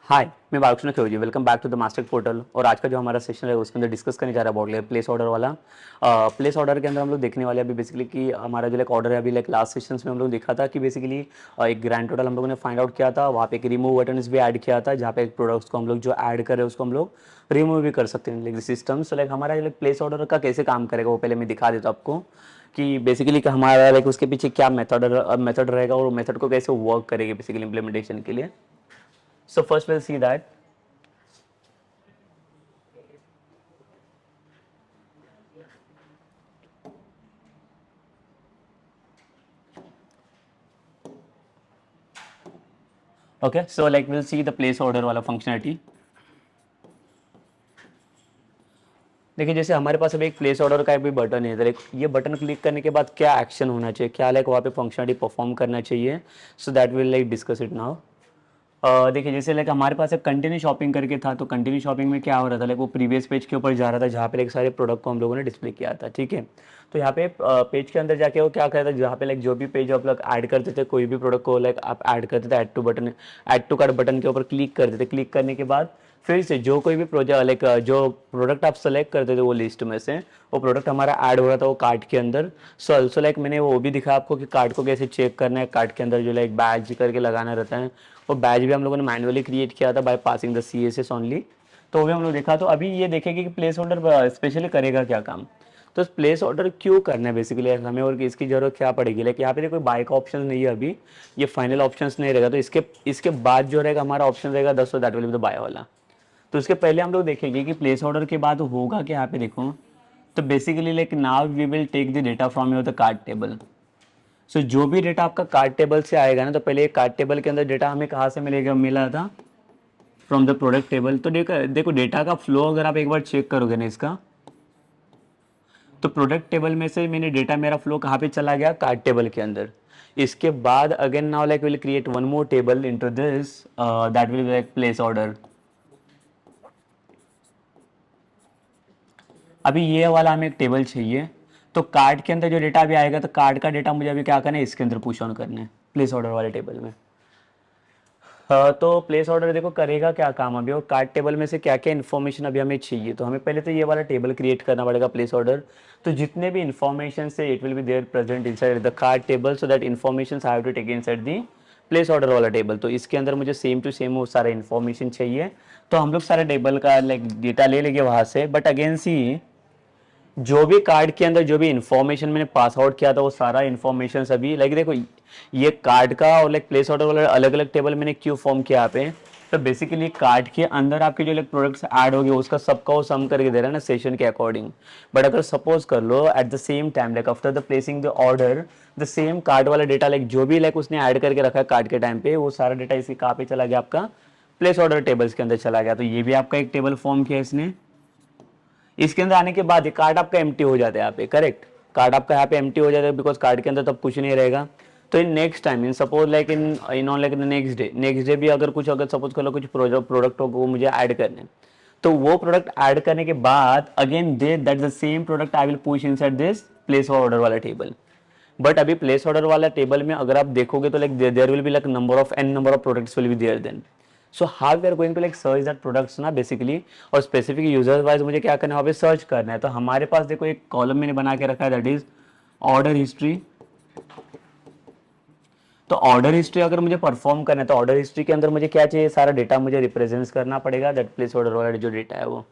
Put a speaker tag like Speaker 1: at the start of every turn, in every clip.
Speaker 1: हाय, मैं Balkrishna Khiroji. Welcome back to the master portal. और आज का जो हमारा सेशन है उसके अंदर डिस्कस करने जा रहा है अबाउट प्लेस ऑर्डर वाला। प्लेस ऑर्डर के अंदर हम लोग देखने वाले अभी बेसिकली कि हमारा जो ऑर्डर है अभी लास्ट सेशंस में हम लोग देखा था कि बेसिकली एक ग्रैंड टोटल हम लोगों ने फाइंड आउट किया था। वहाँ पे एक रिमूव बटन भी ऐड किया था जहाँ पे एक प्रोडक्ट्स को हम लोग जो ऐड करें उसको हम लोग रिमूव भी कर सकते हैं लाइक सिस्टम। सो लाइक हमारा प्लेस ऑर्डर का कैसे काम करेगा वो पहले मैं दिखा देता हूँ आपको कि बेसिकली कि हमारा लाइक उसके पीछे क्या मेथड रहेगा और मेथड को कैसे वर्क करेगी बेसिकली इम्प्लीमेंटेशन के लिए। So first will see that okay. So like will see the place order वाला फंक्शनलिटी। देखिए जैसे हमारे पास अभी एक प्लेस ऑर्डर का भी बटन है, लाइक ये बटन क्लिक करने के बाद क्या एक्शन होना चाहिए, क्या लाइक वहाँ पे फंक्शनलिटी परफॉर्म करना चाहिए। So that will like discuss it now. देखिए जैसे लाइक हमारे पास एक कंटिन्यू शॉपिंग करके था, तो कंटिन्यू शॉपिंग में क्या हो रहा था, लाइक वो प्रीवियस पेज के ऊपर जा रहा था जहाँ पे लाइक सारे प्रोडक्ट को हम लोगों ने डिस्प्ले किया था। ठीक है, तो यहाँ पे पेज के अंदर जाके वो क्या करता था, जहाँ पे लाइक जो भी पेज आप लोग ऐड करते थे, कोई भी प्रोडक्ट को लाइक आप ऐड करते थे, ऐड टू कार्ट बटन के ऊपर क्लिक करते थे। क्लिक करने के बाद फिर से जो कोई भी प्रोजेक्ट लाइक जो प्रोडक्ट आप सेलेक्ट करते थे वो लिस्ट में से वो प्रोडक्ट हमारा ऐड हो रहा था वो कार्ट के अंदर। सो ऑल्सो लाइक मैंने वो भी दिखा आपको कि कार्ट को कैसे चेक करना है। कार्ट के अंदर जो लाइक बैज करके लगाना रहता है, वो बैज भी हम लोगों ने मैनुअली क्रिएट किया था by passing the CSS only. तो वो भी हम लोग देखा। तो अभी ये देखेंगे कि प्लेस होल्डर स्पेशली करेगा क्या काम। तो प्लेस ऑर्डर क्यों करना है बेसिकली हमें और इसकी जरूरत क्या पड़ेगी। लाइक यहाँ पे कोई बाय का ऑप्शन नहीं है, अभी ये फाइनल ऑप्शन नहीं रहेगा। तो इसके बाद जो रहेगा हमारा ऑप्शन रहेगा 10, that will be the buy वाला। तो उसके पहले हम लोग देखेंगे कि प्लेस ऑर्डर के बाद होगा क्या। यहाँ पे देखो, तो basically like now we will take the data from your the card table. So जो भी डेटा आपका कार्ड टेबल से आएगा ना, तो पहले कार्ड टेबल के अंदर डेटा हमें कहाँ से मिला था, फ्रॉम द प्रोडक्ट टेबल। तो देखो डेटा का फ्लो अगर आप एक बार चेक करोगे ना इसका, तो प्रोडक्ट टेबल में से मैंने डेटा मेरा फ्लो कहाँ पे चला गया, कार्ड टेबल के अंदर। इसके बाद again now like will create one more table into this, that will like place order. अभी ये वाला हमें एक टेबल चाहिए, तो कार्ड के अंदर जो डेटा अभी आएगा, तो कार्ड का डेटा मुझे अभी क्या करना है, इसके अंदर पुश ऑन करना है प्लेस ऑर्डर वाले टेबल में। तो प्लेस ऑर्डर देखो करेगा क्या काम अभी, और कार्ड टेबल में से क्या क्या इन्फॉर्मेशन अभी हमें चाहिए। तो हमें पहले तो ये वाला टेबल क्रिएट करना पड़ेगा प्लेस ऑर्डर। तो जितने भी इन्फॉर्मेशन से it will be there present inside the card table, so that information I have to take inside the place order वाला टेबल। तो इसके अंदर मुझे सेम टू सेम वो सारा इन्फॉर्मेशन चाहिए। तो हम लोग सारे टेबल का लाइक डेटा ले लेंगे वहाँ से। बट अगेन सी, जो भी कार्ड के अंदर जो भी इंफॉर्मेशन मैंने पास आउट किया था वो सारा इंफॉर्मेशन सभी लाइक देखो, ये कार्ड का और लाइक प्लेस ऑर्डर वाला अलग अलग टेबल मैंने क्यों फॉर्म किया यहाँ पे। तो बेसिकली कार्ड के अंदर आपके जो लाइक प्रोडक्ट्स ऐड हो गए उसका सबका वो सम करके दे रहा है ना सेशन के अकॉर्डिंग। बट अगर सपोज कर लो at the same time like after the placing the order, the same card वाला डेटा लाइक जो भी लाइक उसने ऐड करके रखा है कार्ड के टाइम पे, वो सारा डेटा इसी कहाँ पे चला गया, आपका प्लेस ऑर्डर टेबल्स के अंदर चला गया। तो ये भी आपका एक टेबल फॉर्म किया इसने। इसके अंदर आने के बाद ये कार्ड आपका एम्प्टी हो जाता है यहाँ पे, करेक्ट। कार्ड आपका यहाँ पे एम्प्टी हो जाता है बिकॉज कार्ड के अंदर तब कुछ नहीं रहेगा। तो in next time in suppose like in on like next day भी अगर कुछ, अगर सपोज कर लो कुछ प्रोडक्ट हो वो मुझे ऐड करने, तो वो प्रोडक्ट ऐड करने के बाद again they that the same product I will push inside this place order वाला टेबल। बट अभी प्लेस ऑर्डर वाला टेबल में अगर आप देखोगे तो like there will be like number of products will be there then. So how we are going to like search that products ना basically, और स्पेसिफिक यूजर वाइज मुझे क्या करना है, वहाँ पे सर्च करना है। तो हमारे पास देखो एक कॉलम मैंने बना के रखा है दैट इज ऑर्डर हिस्ट्री। तो ऑर्डर हिस्ट्री अगर मुझे परफॉर्म करना है तो ऑर्डर हिस्ट्री के अंदर मुझे क्या चाहिए, सारा डेटा मुझे रिप्रेजेंट करना पड़ेगा दैट प्लेस ऑर्डर वाला जो डेटा है वो।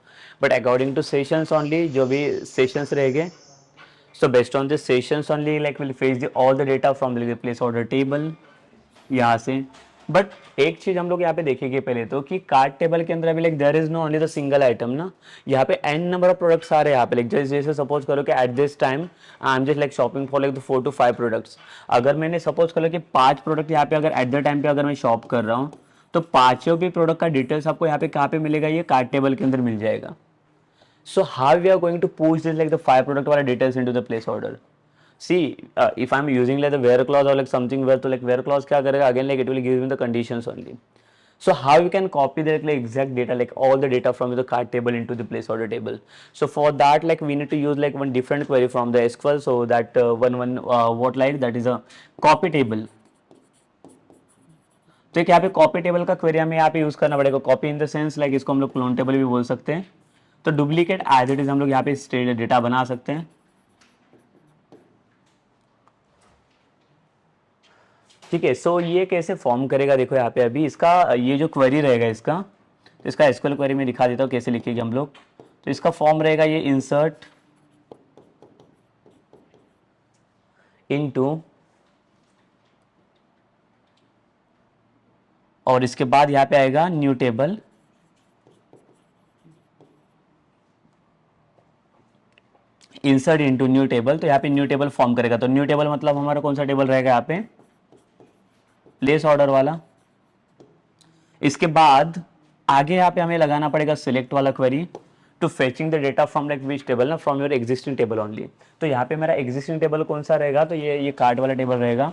Speaker 1: But according two sessions only, जो भी सेशंस रहेंगे, so based on this sessions only like will fetch all the data from the place order table यहाँ से। बट एक चीज हम लोग यहाँ पे देखेंगे पहले तो कि कार्ड टेबल के अंदर अभी like there is no only the single item ना, यहाँ पे एन नंबर ऑफ प्रोडक्ट्स आ रहे हैं यहाँ पे। लाइक जैसे सपोज करो कि at this time I am just like shopping for like 4 to 5 products. अगर मैंने सपोज करो कि 5 प्रोडक्ट यहाँ पे अगर एट द टाइम पे अगर मैं शॉप कर रहा हूँ, तो पांचों भी प्रोडक्ट का डिटेल्स आपको यहाँ पे कहाँ पे मिलेगा, ये कार्ड टेबल के अंदर मिल जाएगा। So how we are going to push this like the 5 product wala details into the place order? See, if I'm using like the where clause or like something where, to like where clause kya karega, again like it will give me the conditions only. So how you can copy the like exact data, like all the data from the card table into the place order table. So for that like we need to use like one different query from the SQL. So that what like that is a copy table. तो एक यहाँ पे copy table का query हमें यहाँ पे use करना पड़ेगा। Copy in the sense like इसको हम लोग क्लोन टेबल भी बोल सकते हैं। तो डुप्लीकेट एज इट इज हम लोग यहाँ पे डेटा बना सकते हैं। ठीक है, सो ये कैसे फॉर्म करेगा देखो यहाँ पे अभी इसका ये जो क्वेरी रहेगा इसका, तो इसका एसक्यूएल क्वेरी में दिखा देता हूँ कैसे लिखेंगे हम लोग। तो इसका फॉर्म रहेगा ये इंसर्ट इनटू, और इसके बाद यहाँ पे आएगा new table, insert into new table. तो यहाँ पे न्यू टेबल फॉर्म करेगा। तो न्यू टेबल मतलब हमारा कौन सा टेबल रहेगा यहाँ पे, प्लेस ऑर्डर वाला। इसके बाद आगे यहाँ पे हमें लगाना पड़ेगा सिलेक्ट वाला query to fetching the data from like which table ना, from your existing table only. तो यहाँ पे मेरा एग्जिस्टिंग टेबल कौन सा रहेगा, तो ये कार्ट वाला टेबल रहेगा।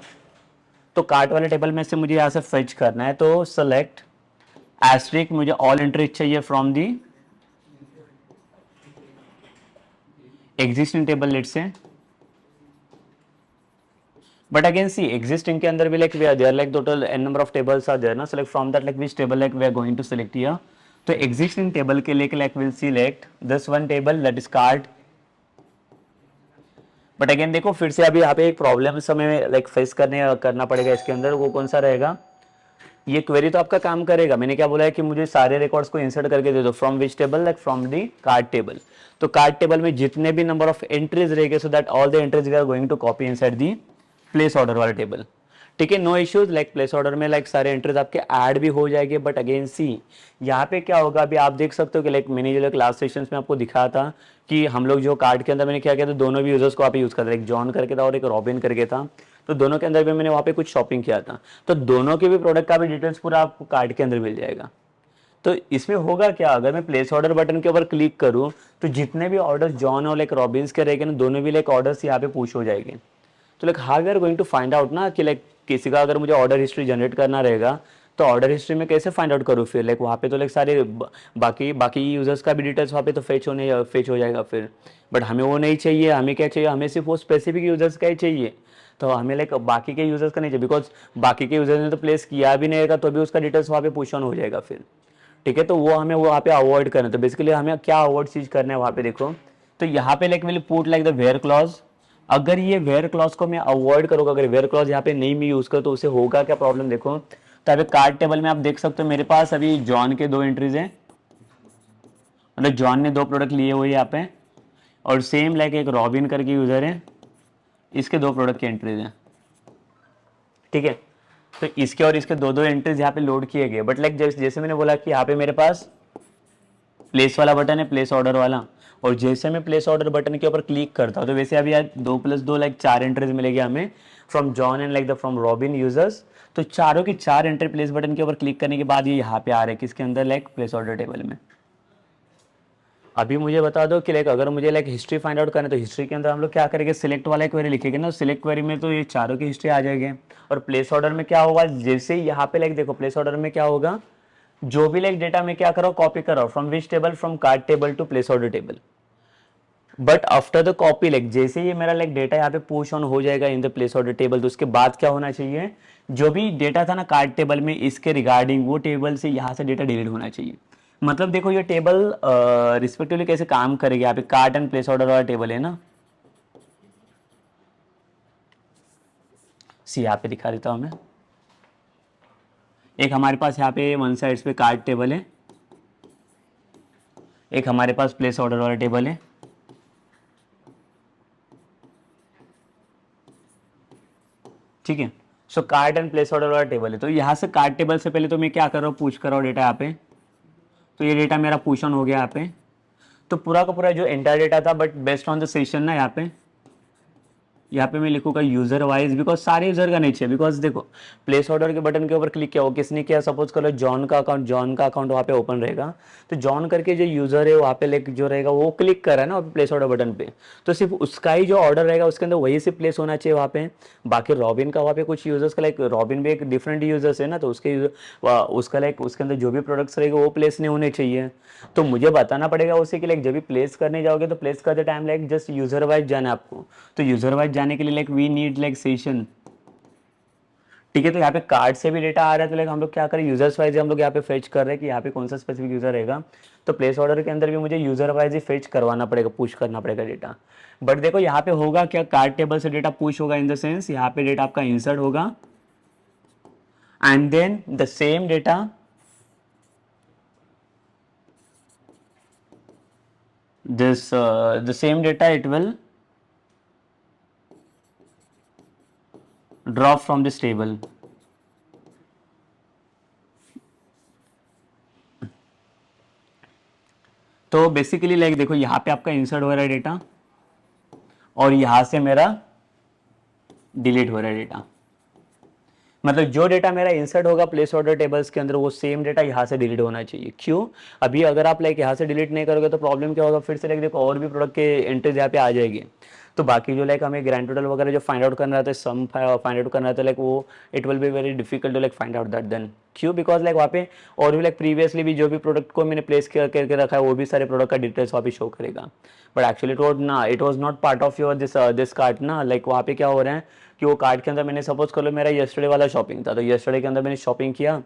Speaker 1: तो कार्ट वाले टेबल में से मुझे यहाँ से फेच करना है। तो सेलेक्ट एस्ट्रिक, मुझे ऑल एंट्रीज चाहिए from the existing table let से। But again, see, existing के अंदर भी like we are there like total n number of tables are there ना, select from that like which table like we are going to select here. तो existing table के लिए like we'll select this one table that is card. But again देखो फिर से अभी यहाँ पे एक प्रॉब्लम हमें like फेस करना पड़ेगा इसके अंदर। वो कौन सा रहेगा, ये क्वेरी तो आपका काम करेगा। मैंने क्या बोला है कि मुझे सारे रिकॉर्ड्स को इंसर्ट करके दे दो from which table, like from the card table. तो कार्ड टेबल में जितने भी नंबर ऑफ एंट्रीज रहेंगे so that all the entries we are going to copy inside the place order वाला टेबल। ठीक है, no issues. Like place order में like सारे एंट्रीज आपके ऐड भी हो जाएंगे। बट अगेन सी यहाँ पे क्या होगा, अभी आप देख सकते हो कि लाइक मैंने जो लास्ट सेशंस में आपको दिखाया था कि हम लोग जो कार्ड के अंदर मैंने क्या किया था, दोनों भी यूजर्स को आप यूज करते, एक जॉन करके था और एक रॉबिन करके था। तो दोनों के अंदर भी मैंने वहाँ पे कुछ शॉपिंग किया था। तो दोनों के भी प्रोडक्ट का भी डिटेल्स पूरा आपको कार्ड के अंदर मिल जाएगा। तो इसमें होगा क्या, अगर मैं प्लेस ऑर्डर बटन के ऊपर क्लिक करूँ तो जितने भी ऑर्डर जॉन और लाइक रॉबिन्स के रहेंगे ना, दोनों भी लाइक ऑर्डर्स यहाँ पे पुश हो जाएंगे। तो like how we are going to find out ना कि लाइक किसी का अगर मुझे ऑर्डर हिस्ट्री जनरेट करना रहेगा तो ऑर्डर हिस्ट्री में कैसे फाइंड आउट करूँ फिर, लाइक वहाँ पे तो लाइक सारे बाकी यूजर्स का भी डिटेल्स वहाँ पे तो फेच हो जाएगा फिर। बट हमें वो नहीं चाहिए, हमें क्या चाहिए, हमें सिर्फ वो स्पेसिफिक यूजर्स का ही चाहिए। तो हमें लाइक बाकी के यूजर्स का नहीं चाहिए, बिकॉज बाकी के यूजर्स ने तो प्लेस किया भी नहीं रहेगा तो भी उसका डिटेल्स वहाँ पे पुश ऑन हो जाएगा फिर। ठीक है, तो वो हमें वहाँ पे अवॉइड करना है। तो बेसिकली हमें क्या अवॉइड चीज करना है वहाँ पे देखो, तो यहाँ पे like will put like the where clause. अगर ये वेयर क्लॉज को मैं अवॉइड करूँगा, अगर वेयर क्लॉज यहाँ पे नहीं मैं यूज करूँ तो उसे होगा क्या प्रॉब्लम देखो। तो अभी कार्ड टेबल में आप देख सकते हो मेरे पास अभी जॉन के 2 एंट्रीज हैं, मतलब जॉन ने 2 प्रोडक्ट लिए हुए यहाँ पे, और सेम लाइक एक रॉबिन करके यूजर है, इसके 2 प्रोडक्ट की एंट्रीज हैं। ठीक है, तो इसके और इसके 2 एंट्रीज यहाँ पे लोड किए गए। बट लाइक जैसे मैंने बोला कि यहाँ पे मेरे पास प्लेस वाला बटन है, प्लेस ऑर्डर वाला, और जैसे मैं प्लेस ऑर्डर बटन के ऊपर क्लिक करता हूँ तो वैसे अभी यार 2 + 2 लाइक 4 एंट्रीज मिलेगी हमें from John and like the from robin users. तो चारों की 4 एंट्री प्लेस बटन के ऊपर क्लिक करने के बाद ये यहाँ पे आ रहे हैं किसके अंदर, लाइक प्लेस ऑर्डर टेबल में। अभी मुझे बता दो कि लाइक अगर मुझे लाइक हिस्ट्री फाइंड आउट करना है तो हिस्ट्री के अंदर हम लोग क्या करेंगे, सिलेक्ट वाला क्वेरी लिखेंगे ना, सिलेक्ट क्वेरी में तो ये चारों की हिस्ट्री आ जाएगी। और प्लेस ऑर्डर में क्या होगा, जैसे यहाँ पे लाइक देखो प्लेस ऑर्डर में क्या होगा, जो भी लाइक डेटा में क्या करो कॉपी करो from which table, from card table to place order table. But after the copy like जैसे ये मेरा लाइक डेटा यहाँ पे पुश ऑन हो जाएगा in the place order table, तो उसके बाद क्या होना चाहिए, जो भी डेटा था ना कार्ड टेबल में इसके रिगार्डिंग वो टेबल से यहाँ से डेटा डिलीट होना चाहिए। मतलब देखो ये टेबल रिस्पेक्टिवली कैसे काम करेगी, यहाँ पे कार्ड एंड प्लेस ऑर्डर वाला टेबल है ना, सी यहाँ पे दिखा देता हूँ मैं। एक हमारे पास यहाँ पे वन साइड्स पे कार्ड टेबल है, एक हमारे पास प्लेस ऑर्डर वाला टेबल है। ठीक है, सो कार्ड एंड प्लेस ऑर्डर वाला टेबल है। तो यहाँ से कार्ड टेबल से पहले तो मैं क्या कर रहा हूँ, पुश कर रहा हूँ डेटा यहाँ पे। तो ये डेटा मेरा पुश ऑन हो गया यहाँ पे। तो पूरा का पूरा जो एंटायर डेटा था, but based on the session ना यहाँ पे मैं लिखूंगा यूजर वाइज, बिकॉज सारे यूजर का नहीं चाहिए। बिकॉज देखो प्लेस ऑर्डर के बटन के ऊपर क्लिक किया, वो किसने किया, सपोज करो जॉन का अकाउंट वहाँ पे ओपन रहेगा। तो जॉन करके जो यूजर है वहाँ पे लाइक जो रहेगा वो क्लिक कर रहा है ना प्लेस ऑर्डर बटन पे, तो सिर्फ उसका ही जो ऑर्डर रहेगा उसके अंदर वही सिर्फ प्लेस होना चाहिए वहाँ पे। बाकी रॉबिन का वहाँ पे कुछ यूजर्स का लाइक रॉबिन भी एक डिफरेंट यूजर्स है ना, तो उसका लाइक उसके अंदर जो भी प्रोडक्ट्स रहेगा वो प्लेस नहीं होने चाहिए। तो मुझे बताना पड़ेगा उसे कि लाइक जब भी प्लेस करने जाओगे तो प्लेस करते time like just user wise जाना है आपको। तो यूजर वाइज जाने के लिए like we need like session ठीक है। तो यहाँ पे कार्ड से भी डेटा आ रहा है, तो लाइक हम लोग क्या करें, यूजर्स वाइज हम लोग यहाँ पे फेच कर रहे हैं कि यहाँ पे कौन सा स्पेसिफिक यूजर रहेगा। तो प्लेस ऑर्डर के अंदर भी मुझे यूजर वाइज ही फेच करवाना पड़ेगा, पुश करना पड़ेगा डेटा। बट देखो यहाँ पे होगा क्या, कार्ड टेबल से डेटा पुश होगा इन द सेंस यहाँ पे डेटा आपका इंसर्ट होगा, and then the same data the same data it will drop from this table. तो बेसिकली लाइक देखो यहाँ पे आपका इंसर्ट हो रहा है डेटा, और यहाँ से मेरा डिलीट हो रहा है डेटा। मतलब जो डेटा मेरा इंसर्ट होगा प्लेस ऑर्डर टेबल्स के अंदर, वो सेम डेटा यहाँ से डिलीट होना चाहिए। क्यों? अभी अगर आप लाइक यहाँ से डिलीट नहीं करोगे तो प्रॉब्लम क्या होगा, फिर से लाइक देखो और भी प्रोडक्ट के एंट्रीज यहाँ पे आ जाएगी। तो बाकी जो लाइक हमें ग्रैंड टोटल वगैरह जो फाइंड आउट करना रहता है, सम फाइंड आउट करना रहता है, लाइक वो it will be very difficult to like find out that then. क्यों? बिकॉज लाइक वहाँ पे और भी लाइक प्रीवियसली भी जो भी प्रोडक्ट को मैंने प्लेस करके रखा है, वो भी सारे प्रोडक्ट का डिटेल्स वहाँ पे शो करेगा। But actually it was not part of your this cart ना। लाइक वहाँ पे क्या हो रहा है कि वो कार्ड के अंदर मैंने सपोज कर लो मेरा येस्टरडे वाला शॉपिंग था, तो येस्टरडे के अंदर मैंने शॉपिंग किया,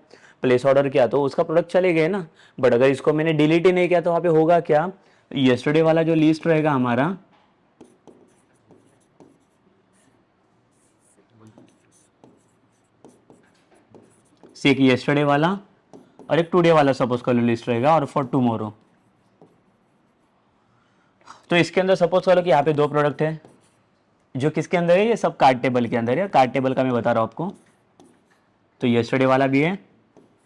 Speaker 1: प्लेस ऑर्डर किया, तो उसका प्रोडक्ट चले गए ना। बट अगर इसको मैंने डिलीट ही नहीं किया तो वहाँ पे होगा क्या, येस्टरडे वाला जो लिस्ट रहेगा हमारा, एक येस्टरडे वाला और एक टुडे वाला सपोज कर लो लिस्ट रहेगा, और फॉर टुमारो। तो इसके अंदर सपोज करो कि यहाँ पे दो प्रोडक्ट है, जो किसके अंदर है, ये सब कार्ड टेबल के अंदर है। कार्ड टेबल का मैं बता रहा हूँ आपको। तो येस्टरडे वाला भी है,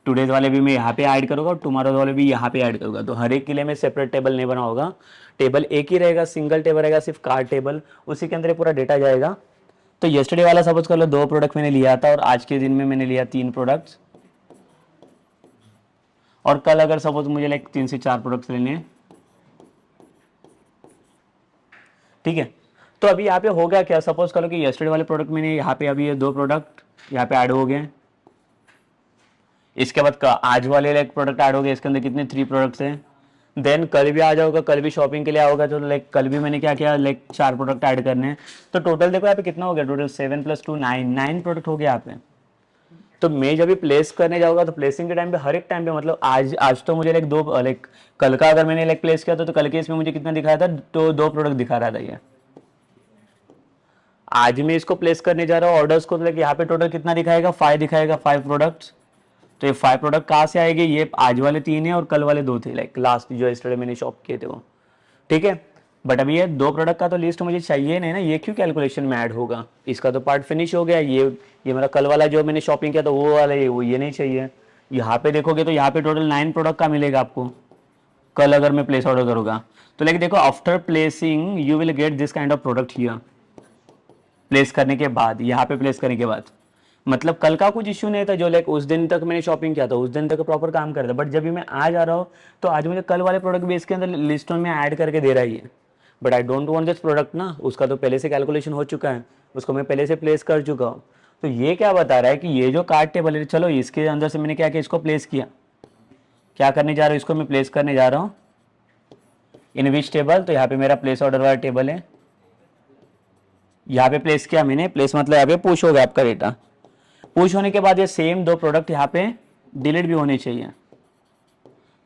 Speaker 1: टुडेज वाले भी मैं यहाँ पे ऐड करूँगा, और टुमारो वाले भी यहाँ पे ऐड करूँगा। तो हर एक के लिए मैं सेपरेट टेबल नहीं बना होगा, टेबल एक ही रहेगा, सिंगल टेबल रहेगा, सिर्फ कार्ड टेबल, उसी के अंदर पूरा डेटा जाएगा। तो येस्टरडे वाला सपोज कर लो दो प्रोडक्ट मैंने लिया था, और आज के दिन में मैंने लिया 3 प्रोडक्ट्स, और कल अगर सपोज मुझे लाइक 3 से 4 प्रोडक्ट्स लेने हैं, ठीक है। तो अभी यहाँ पे हो गया क्या, सपोज करो कि येस्टरडे वाले प्रोडक्ट मैंने यहाँ पे अभी ये 2 प्रोडक्ट यहाँ पे ऐड हो गए। इसके बाद आज वाले लाइक प्रोडक्ट ऐड हो गए, इसके अंदर कितने 3 प्रोडक्ट्स हैं। देन कल भी आ जाओगा, कल भी शॉपिंग के लिए आओगा, तो लाइक कल भी मैंने क्या किया, लाइक 4 प्रोडक्ट ऐड करने हैं। तो टोटल देखो यहाँ पे कितना हो गया, टोटल 7 + 2 9 प्रोडक्ट हो गया यहाँ पे। तो मैं जब भी प्लेस करने जाऊंगा तो प्लेसिंग के टाइम पे हर एक टाइम पे, मतलब आज तो मुझे लाइक कल का अगर मैंने लाइक प्लेस किया तो कल के इसमें मुझे कितना दिखाया था, तो 2 प्रोडक्ट दिखा रहा था ये। आज मैं इसको प्लेस करने जा रहा हूँ ऑर्डर्स को, तो लाइक यहाँ पे टोटल कितना दिखाएगा, 5 दिखाएगा, 5 प्रोडक्ट्स। तो ये 5 प्रोडक्ट कहाँ से आएंगे, ये आज वाले 3 है और कल वाले 2 थे, लाइक लास्ट जो यस्टरडे मैंने शॉप किए थे वो, ठीक है। बट अभी ये 2 प्रोडक्ट का तो लिस्ट मुझे चाहिए नहीं ना, ये क्यों कैलकुलेशन में ऐड होगा, इसका तो पार्ट फिनिश हो गया। ये मेरा कल वाला जो मैंने शॉपिंग किया तो वो वाला ये नहीं चाहिए। यहाँ पे देखोगे तो यहाँ पे टोटल 9 प्रोडक्ट का मिलेगा आपको, कल अगर मैं प्लेस ऑर्डर करूँगा तो। लाइक देखो after placing you will get this kind of product here. Place करने के बाद, यहाँ पे प्लेस करने के बाद, मतलब कल का कुछ इश्यू नहीं था, जो लाइक उस दिन तक मैंने शॉपिंग किया था उस दिन तक प्रॉपर काम कर रहा था। बट जब भी मैं आज आ रहा हूँ तो आज मुझे कल वाले प्रोडक्ट भी इसके अंदर लिस्ट में ऐड करके दे रहा है। But I don't want this product ना, उसका तो पहले से कैलकुलेशन हो चुका है, उसको मैं पहले से प्लेस कर चुका हूँ। तो ये क्या बता रहा है कि ये जो कार्ड टेबल है, चलो इसके अंदर से मैंने क्या किया, इसको प्लेस किया, क्या करने जा रहा हूँ, इसको मैं प्लेस करने जा रहा हूँ इन विच टेबल। तो यहाँ पे मेरा प्लेस ऑर्डर वाला टेबल है, यहाँ पे प्लेस किया मैंने, प्लेस मतलब यहाँ पे पुश हो गया आपका डेटा। पुश होने के बाद ये सेम 2 प्रोडक्ट यहाँ पे डिलीट भी होने चाहिए।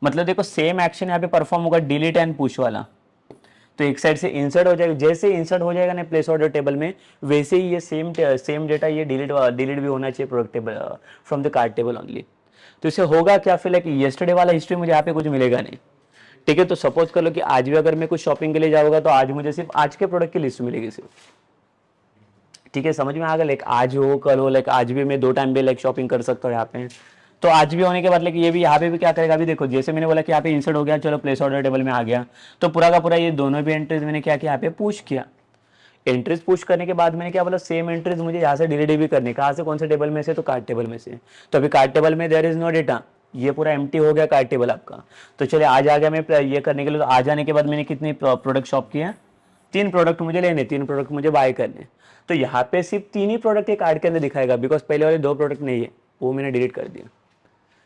Speaker 1: मतलब देखो सेम एक्शन यहाँ पे परफॉर्म होगा, डिलीट एंड पुश वाला। तो एक साइड से इंसर्ट हो जाएगा, जैसे इंसर्ट हो जाएगा ना प्लेस ऑर्डर टेबल में, वैसे ही ये सेम डेटा ये डिलीट भी होना चाहिए product table from the card table only. तो इससे होगा क्या, फिर लाइक येस्टरडे वाला हिस्ट्री मुझे यहाँ पे कुछ मिलेगा नहीं, ठीक है। तो सपोज कर लो कि आज भी अगर मैं कुछ शॉपिंग के लिए जाऊँगा तो आज मुझे सिर्फ आज के प्रोडक्ट की लिस्ट मिलेगी सिर्फ, ठीक है। समझ में आ गया, लाइक आज हो कल हो, लाइक आज भी मैं 2 टाइम पे लाइक शॉपिंग कर सकता हूँ यहाँ पे। तो आज भी होने के बाद लाइक ये भी यहाँ पे भी क्या करेगा, अभी देखो जैसे मैंने बोला कि यहाँ पे इंसर्ट हो गया, चलो प्लेस ऑर्डर टेबल में आ गया, तो पूरा का पूरा ये दोनों भी एंट्रीज मैंने क्या किया, यहाँ पे पुश किया। एंट्रीज पुश करने के बाद मैंने क्या बोला, सेम एंट्रीज मुझे यहाँ से डिलीट भी करने, कहाँ से, कौन से टेबल में से, तो कार्ड टेबल में से। तो अभी कार्ड टेबल में देयर इज नो डेटा, ये पूरा एम्प्टी हो गया कार्ड टेबल आपका। तो चलिए आज आ गया मैं ये करने के लिए। तो आ जाने के बाद मैंने कितने प्रोडक्ट शॉप किया, 3 प्रोडक्ट मुझे लेने, 3 प्रोडक्ट मुझे बाय करने। तो यहाँ पे सिर्फ 3 ही प्रोडक्ट ये कार्ड के अंदर दिखाएगा, बिकॉज पहले वाले 2 प्रोडक्ट नहीं है, वो मैंने डिलीट कर दिया।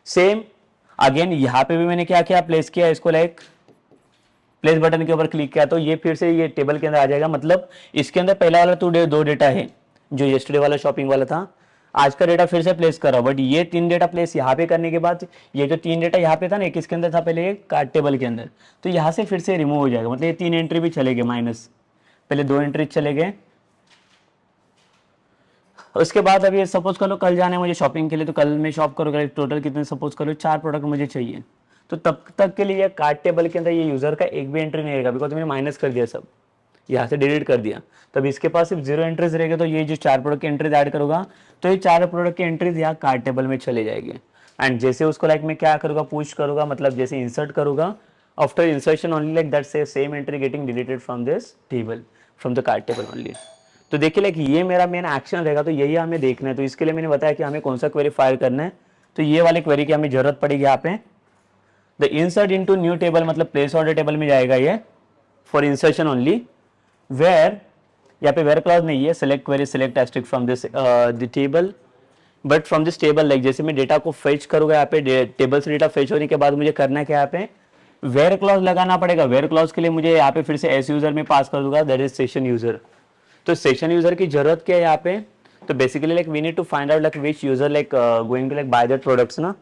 Speaker 1: सेम अगेन यहाँ पे भी मैंने क्या किया, प्लेस किया इसको, लाइक प्लेस बटन के ऊपर क्लिक किया, तो ये फिर से ये टेबल के अंदर आ जाएगा। मतलब इसके अंदर पहला वाला 2 डेटा है जो येस्टरडे वाला शॉपिंग वाला था, आज का डेटा फिर से प्लेस कर रहा हूँ, बट ये 3 डेटा प्लेस यहाँ पे करने के बाद ये जो 3 डेटा यहाँ पे था ना, एक किसके अंदर था पहले, एक कार्ड टेबल के अंदर, तो यहाँ से फिर से रिमूव हो जाएगा, मतलब ये 3 एंट्री भी चले गए माइनस, पहले 2 एंट्री चले गए। उसके बाद अभी सपोज कर लो कल जाना है मुझे शॉपिंग के लिए, तो कल मैं शॉप करूँगा, टोटल कितने सपोज करो 4 प्रोडक्ट मुझे चाहिए, तो तब तक के लिए कार्ड टेबल के अंदर ये यूज़र का एक भी एंट्री नहीं रहेगा, बिकॉज मैंने माइनस कर दिया, सब यहाँ से डिलीट कर दिया। तब इसके पास सिर्फ 0 एंट्रीज रहेगा, तो ये जो 4 प्रोडक्ट की एंट्रीज ऐड करूँगा तो ये 4 प्रोडक्ट की एंट्रीज यहाँ कार्ड टेबल में चले जाएंगे। एंड जैसे उसको लाइक मैं क्या करूँगा, पुश करूँगा, मतलब जैसे इंसर्ट करूँगा, after insertion only like that से same entry getting deleted from this table, from the card table only. तो देखिए लाइक ये मेरा मेन एक्शन रहेगा, तो यही हमें देखना है। तो इसके लिए मैंने बताया कि हमें कौन सा क्वेरी फायर करना है, तो ये वाले क्वेरी की हमें जरूरत पड़ेगी यहाँ पे। The insert into new table मतलब प्लेस ऑर्डर टेबल में जाएगा ये, फॉर इंसर्शन ओनली, वेयर यहाँ पे वेयर क्लॉज नहीं है, select query select asterisk from this the table, but from this table like जैसे मैं डेटा को फेच करूंगा, यहाँ पे टेबल से डेटा फेच होने के बाद मुझे करना है क्या, यहाँ पे वेयर क्लॉज लगाना पड़ेगा। वेयर क्लॉज के लिए मुझे यहाँ पे फिर से एस यूजर में पास कर दूंगा, दैट इज सेशन यूजर। तो सेशन यूजर की जरूरत क्या है यहाँ पे, तो basically like we need to find out like which user like going to like buy that products ना,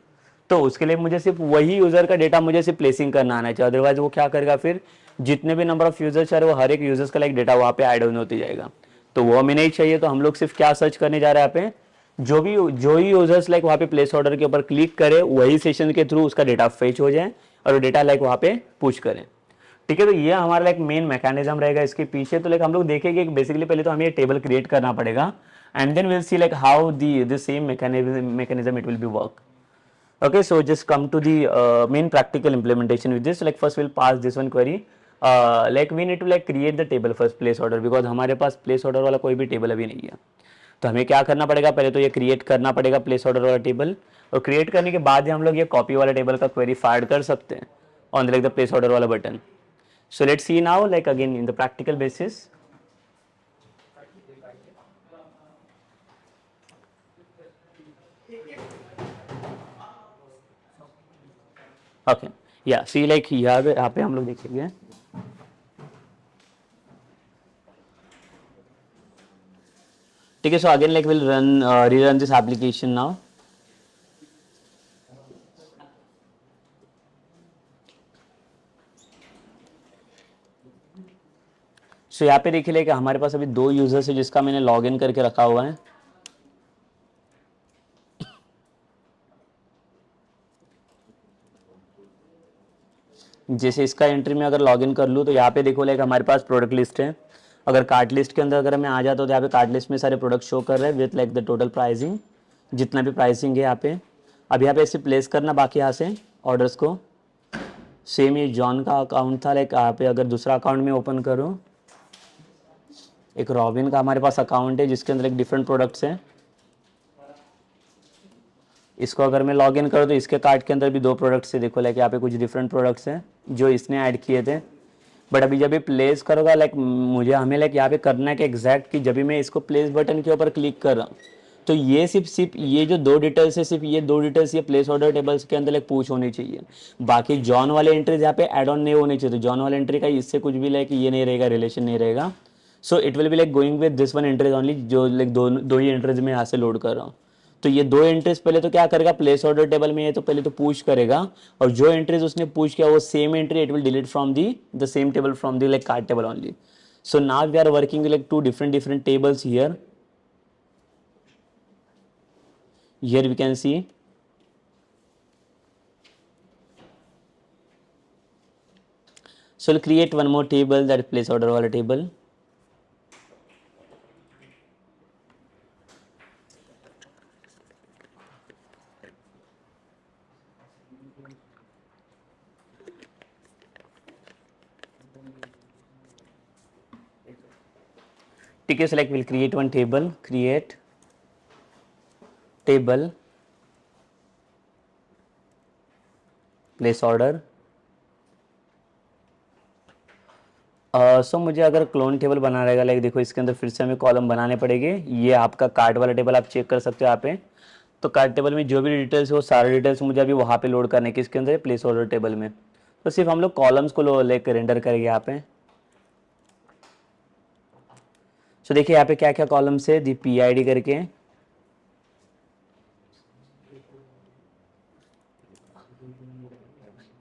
Speaker 1: तो उसके लिए मुझे सिर्फ वही यूजर का डेटा मुझे सिर्फ प्लेसिंग करना आना चाहिए, अदरवाइज वो क्या करेगा, फिर जितने भी नंबर ऑफ यूजर्स है वो हर एक यूजर्स का लाइक डेटा वहाँ पे ऐड होने होती जाएगा, तो वो हमें नहीं चाहिए। तो हम लोग सिर्फ क्या सर्च करने जा रहे हैं यहाँ पे, जो ही यूजर्स लाइक वहाँ पे प्लेस ऑर्डर के ऊपर क्लिक करे वही सेशन के थ्रू उसका डेटा फेच हो जाए और वो डेटा लाइक वहाँ पे पुश करें। ठीक है, तो ये हमारा लाइक मेन मैकेनिज्म रहेगा इसके पीछे। तो लाइक हम लोग देखेंगे कि बेसिकली पहले तो हमें ये टेबल क्रिएट करना पड़ेगा, and then will see like how the same mechanism it will be work. Okay, so just come to the main practical implementation with this. Like first we'll pass this one query. Like we need to like create the table first, place order, because हमारे पास place order वाला कोई भी table अभी नहीं है। तो हमें क्या करना पड़ेगा, पहले तो ये क्रिएट करना पड़ेगा प्लेस ऑर्डर वाला टेबल, और क्रिएट करने के बाद ही हम लोग ये कॉपी वाला टेबल का क्वेरी फायर कर सकते हैं on like the place order वाला button. So let's see now like again in the practical basis. Okay या सी लाइक यहाँ पे हम लोग देखेंगे, ठीक है। So again like will run rerun this application now. So यहाँ पे देखिए लाइक हमारे पास अभी 2 यूजर्स है जिसका मैंने लॉग इन करके रखा हुआ है। जैसे इसका एंट्री में अगर लॉगिन कर लूँ तो यहाँ पे देखो लाइक हमारे पास प्रोडक्ट लिस्ट है। अगर कार्ट लिस्ट के अंदर अगर मैं आ जाता हूँ तो यहाँ पे कार्ट लिस्ट में सारे प्रोडक्ट शो कर रहे हैं with like the total pricing, जितना भी प्राइसिंग है यहाँ पे। अब यहाँ पे ऐसे प्लेस करना बाकी यहाँ से ऑर्डर्स को। सेम ये जॉन का अकाउंट था, लाइक यहाँ पे अगर दूसरा अकाउंट में ओपन करूँ, एक रॉबिन का हमारे पास अकाउंट है जिसके अंदर एक डिफरेंट प्रोडक्ट्स हैं। इसको अगर मैं लॉग इन करूँ तो इसके कार्ट के अंदर भी 2 प्रोडक्ट्स है, देखो लाइक यहाँ पे कुछ डिफरेंट प्रोडक्ट्स हैं जो इसने ऐड किए थे। बट अभी जब ये प्लेस करोगा लाइक हमें लाइक यहाँ पे करना है कि एग्जैक्ट कि जब भी मैं इसको प्लेस बटन के ऊपर क्लिक कर रहा हूँ तो ये सिर्फ ये जो 2 डिटेल्स है, सिर्फ ये 2 डिटेल्स ये प्लेस ऑर्डर टेबल्स के अंदर लाइक पूछ होनी चाहिए। बाकी जॉन वाले एंट्रीज यहाँ पे एड ऑन नहीं होनी चाहिए, तो जॉन वाले एंट्री का इससे कुछ भी लाइक ये नहीं रहेगा, रिलेशन नहीं रहेगा। So it will be like going with this one entries only, जो लाइक दो ही एंट्रीज में यहाँ से लोड कर रहा हूँ। तो ये 2 एंट्रीज पहले तो क्या करेगा, प्लेस ऑर्डर टेबल में ये तो पहले तो पुश करेगा, और जो एंट्रीज उसने पुश किया वो same entry it will delete from the same table from the like cart table only. So now we are working like 2 different tables here. Here we can see so we'll create one more table, that is place order wala table. ठीक है, so like we'll create one table, create table place order। सो मुझे अगर clone table बना रहेगा like देखो इसके अंदर फिर से हमें कॉलम बनाने पड़ेंगे। ये आपका कार्ट वाला टेबल आप चेक कर सकते हो यहाँ पे। तो कार्ट टेबल में जो भी डिटेल्स है वो सारे डिटेल्स मुझे अभी वहाँ पे लोड करने के, इसके अंदर प्लेस ऑर्डर टेबल में। तो सिर्फ हम लोग कॉलम्स को लेकर रेंडर करेंगे यहाँ पे। सो देखिए यहाँ पे क्या क्या कॉलम्स है, दी PID करके,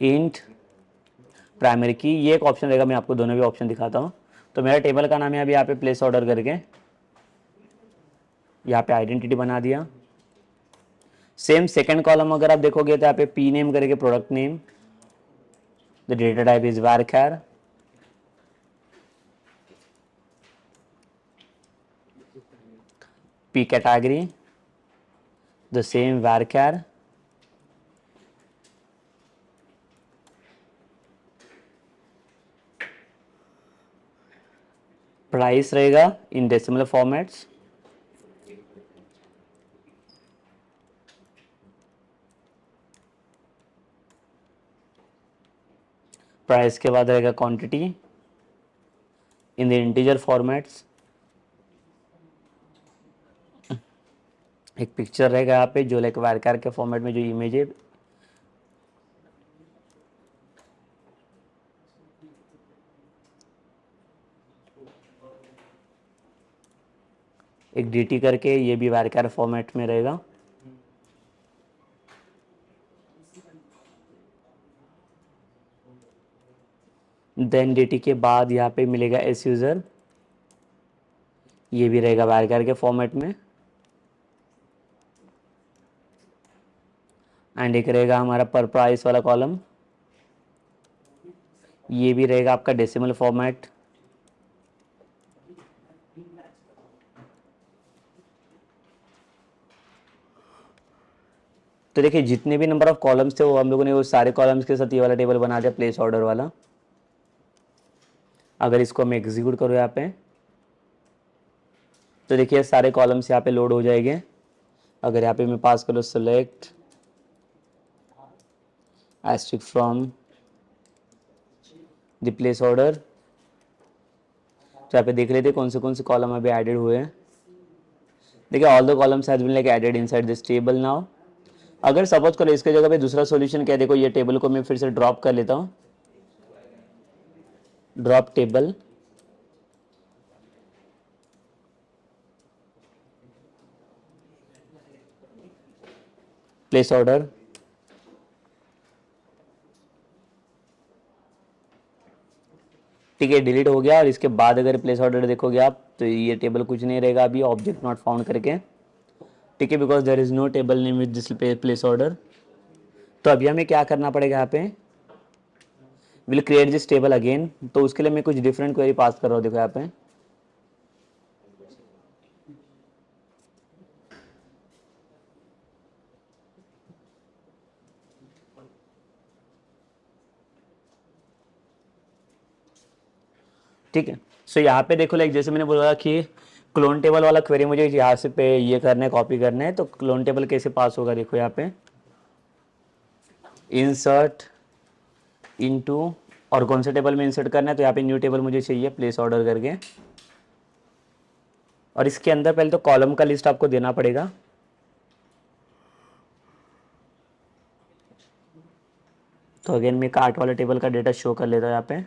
Speaker 1: इंट प्राइमरी की, ये एक ऑप्शन रहेगा, मैं आपको दोनों भी ऑप्शन दिखाता हूँ। तो मेरा टेबल का नाम है अभी यहाँ पे प्लेस ऑर्डर करके, यहाँ पे आइडेंटिटी बना दिया। सेम सेकंड कॉलम अगर आप देखोगे तो यहाँ पे पी नेम करके product name, the data type is varchar, p category the same varchar, price रहेगा इन डेसिमल फॉर्मेट्स, प्राइस के बाद रहेगा quantity in the integer formats, एक पिक्चर रहेगा यहाँ पे जो लाइक varchar के फॉर्मेट में जो इमेज है, एक dt करके, ये भी varchar फॉर्मेट में रहेगा। देन dt के बाद यहाँ पे मिलेगा एस यूजर, ये भी रहेगा varchar के फॉर्मेट में। एंड एक रहेगा हमारा पर प्राइस वाला कॉलम, ये भी रहेगा आपका डेसिमल फॉर्मेट। तो देखिए जितने भी नंबर ऑफ कॉलम्स थे वो हम लोगों ने वो सारे कॉलम्स के साथ ये वाला टेबल बना दिया प्लेस ऑर्डर वाला। अगर इसको मैं एग्जीक्यूट करूँ यहाँ पे तो देखिए सारे कॉलम्स यहाँ पे लोड हो जाएंगे। अगर यहाँ पे मैं पास करूँ select asterisk from the place order, तो यहाँ पे देख लेते कौन से कॉलम अभी एडेड हुए हैं। देखिए all the columns has been like added inside this table now. अगर सपोज करो इसके जगह पे दूसरा सॉल्यूशन क्या है, देखो ये टेबल को मैं फिर से ड्रॉप कर लेता हूँ, ड्रॉप टेबल, प्लेस ऑर्डर, ठीक है डिलीट हो गया। और इसके बाद अगर प्लेस ऑर्डर देखोगे आप तो ये टेबल कुछ नहीं रहेगा अभी, ऑब्जेक्ट नॉट फाउंड करके, ठीक है, because there is no table name with this place order. तो अभी हमें क्या करना पड़ेगा, यहाँ पे will create this table again. तो उसके लिए मैं कुछ डिफरेंट क्वेरी पास कर रहा हूँ, देखो यहाँ पे ठीक है। सो यहाँ पे देखो लाइक जैसे मैंने बोला कि क्लोन टेबल वाला क्वेरी मुझे यहाँ से पे ये करना है, कॉपी करना है, तो क्लोन टेबल कैसे पास होगा, देखो यहाँ पे इंसर्ट इनटू, और कौन से टेबल में इंसर्ट करना है, तो यहाँ पे न्यू टेबल मुझे चाहिए प्लेस ऑर्डर करके। और इसके अंदर पहले तो कॉलम का लिस्ट आपको देना पड़ेगा। तो अगेन मैं कार्ट वाले टेबल का डेटा शो कर लेता हूँ यहाँ पे।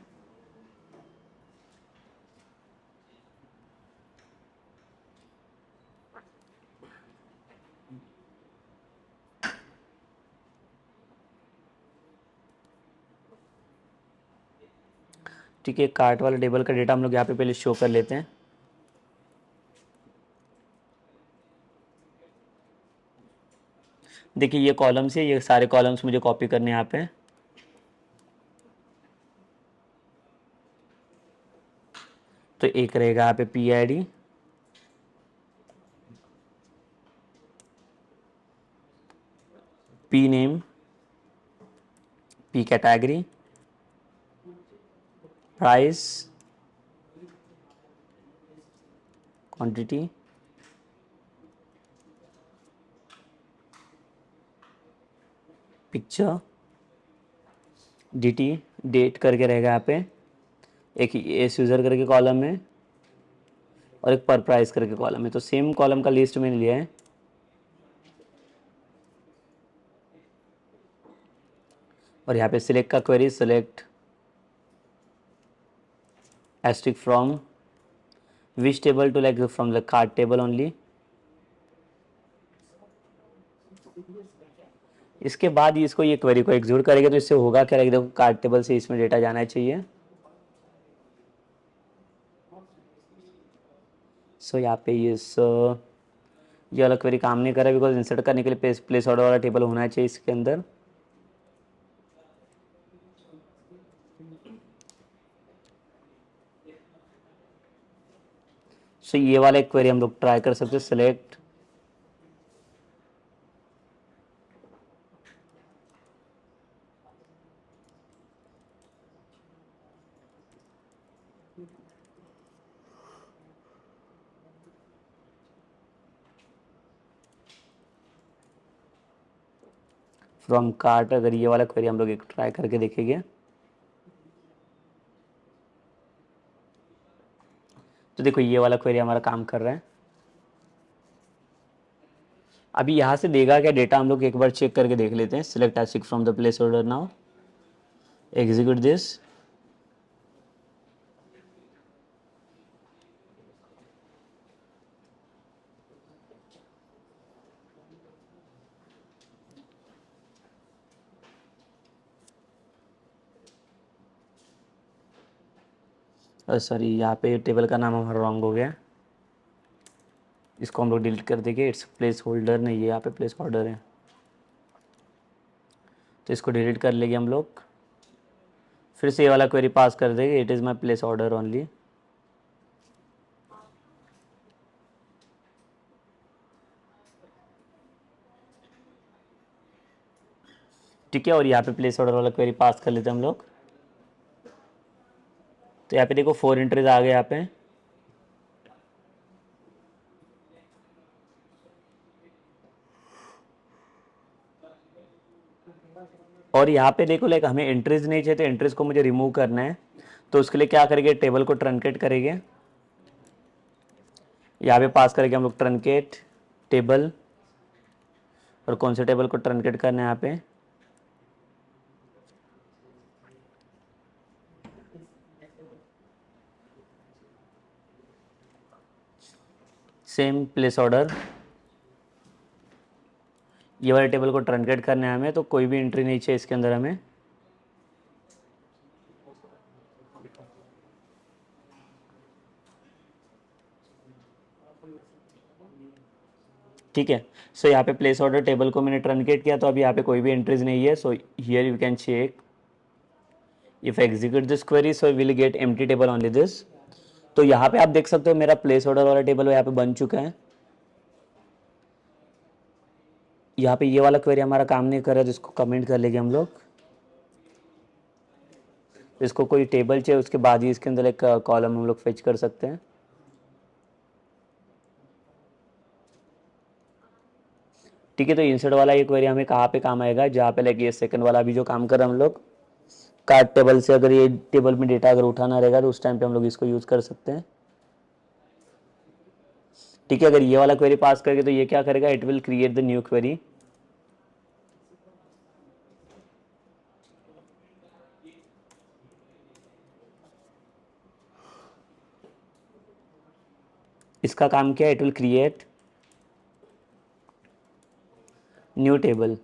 Speaker 1: ठीक है, कार्ट वाले टेबल का डेटा हम लोग यहाँ पे पहले शो कर लेते हैं। देखिए ये कॉलम्स है, ये सारे कॉलम्स मुझे कॉपी करने हैं यहाँ पे। तो एक रहेगा यहाँ पे P I D, P name, P category, price, quantity, picture, dt, date करके रहेगा यहाँ पे, एक एस यूज़र करके कॉलम है और एक पर प्राइस करके कॉलम है। तो सेम कॉलम का लिस्ट मैंने लिया है। और यहाँ पे सिलेक्ट का query, select asterisk from which table to like from the cart table only. इसके बाद ही इसको ये क्वेरी को एग्जीक्यूट करेगा तो इससे होगा क्या, देखो कार्ड टेबल से इसमें डेटा जाना चाहिए। सो यहाँ पे ये वाला क्वेरी काम नहीं कर रहा है बिकॉज इंसर्ट करने के लिए प्लेस ऑर्डर वाला टेबल होना चाहिए इसके अंदर। सो ये वाला एक क्वेरी हम लोग ट्राई कर सकते हैं, सिलेक्ट फ्रॉम कार्ट। अगर ये वाला क्वेरी हम लोग एक ट्राई करके देखेंगे तो देखो ये वाला क्वेरी हमारा काम कर रहा है। अभी यहाँ से देगा क्या डेटा, हम लोग एक बार चेक करके देख लेते हैं। सिलेक्ट आशिक from the place order now, execute this. Sorry यहाँ पे टेबल का नाम हमारा रॉन्ग हो गया, इसको हम लोग डिलीट कर देंगे। इट्स प्लेस होल्डर नहीं, ये यहाँ पे प्लेस ऑर्डर है तो इसको डिलीट कर लेंगे हम लोग। फिर से ये वाला क्वेरी पास कर देंगे, it is my place order only. ठीक है, और यहाँ पे प्लेस ऑर्डर वाला क्वेरी पास कर लेते हैं हम लोग। तो यहाँ पे देखो 4 एंट्रीज आ गए यहाँ पे। और यहाँ पे देखो लाइक हमें एंट्रीज नहीं चाहिए तो एंट्रीज को मुझे रिमूव करना है, तो उसके लिए क्या करेंगे, टेबल को ट्रंकेट करेंगे। यहाँ पे पास करेंगे हम लोग ट्रंकेट टेबल, और कौन से टेबल को ट्रंकेट करना है यहाँ पे, सेम प्लेस ऑर्डर। ये वाले टेबल को ट्रंकेट करना है हमें, तो कोई भी एंट्री नहीं चाहिए इसके अंदर हमें। ठीक है, सो यहाँ पे प्लेस ऑर्डर टेबल को मैंने ट्रंकेट किया, तो अभी यहाँ पे कोई भी एंट्रीज नहीं है। So here you can check if execute this query so will get empty table only this. तो यहाँ पे आप देख सकते हो मेरा प्लेस ऑर्डर वाला टेबल यहाँ पे बन चुका है। यहाँ पे ये वाला क्वेरी हमारा काम नहीं कर रहा है, जिसको कमेंट कर लेंगे हम लोग। इसको कोई टेबल चाहिए उसके बाद ही इसके अंदर एक कॉलम हम लोग फेच कर सकते हैं। ठीक है, तो इंसर्ट वाला ये क्वेरी हमें कहाँ पे काम आएगा, जहाँ पे लाइक ये सेकंड वाला भी जो काम कर रहे हैं हम लोग कार्ड टेबल से, अगर ये टेबल में डेटा अगर उठाना रहेगा तो उस टाइम पे हम लोग इसको यूज़ कर सकते हैं। ठीक है, अगर ये वाला क्वेरी पास करेंगे तो ये क्या करेगा, it will create the new query. इसका काम क्या है, it will create new table.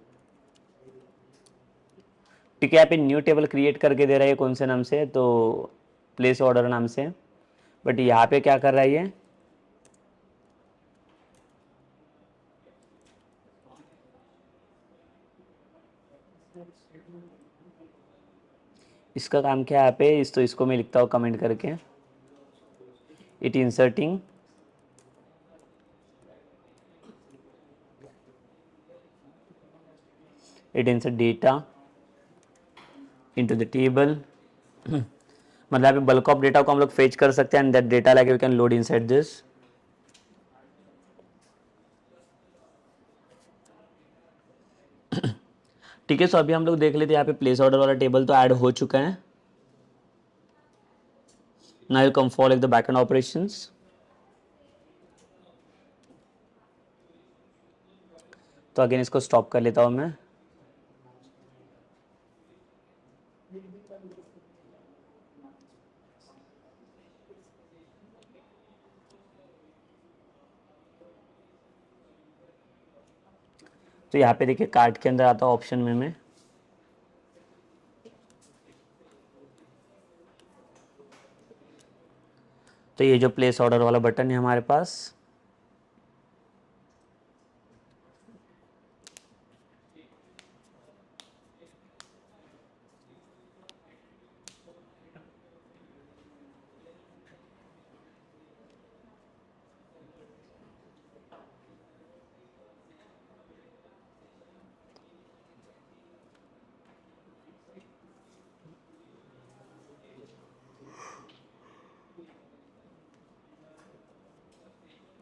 Speaker 1: ठीक है, यहाँ पे न्यू टेबल क्रिएट करके दे रहा है कौन से नाम से, तो प्लेस ऑर्डर नाम से। बट यहाँ पे क्या कर रहा है ये, इसका काम क्या है यहाँ पे, तो इसको मैं लिखता हूँ कमेंट करके, it inserting it insert data into the table मतलब यहाँ पे बल्क ऑफ डेटा को हम लोग फेच कर सकते हैं and that data like we can load inside this. ठीक है, सो अभी हम लोग देख लेते हैं यहाँ पे प्लेस ऑर्डर वाला टेबल तो ऐड हो चुका है। Now you come for like the backend operations. तो अगेन इसको स्टॉप कर लेता हूँ मैं। तो तो यहाँ पे देखिए कार्ड के अंदर आता है ऑप्शन में तो ये जो प्लेस ऑर्डर वाला बटन है हमारे पास,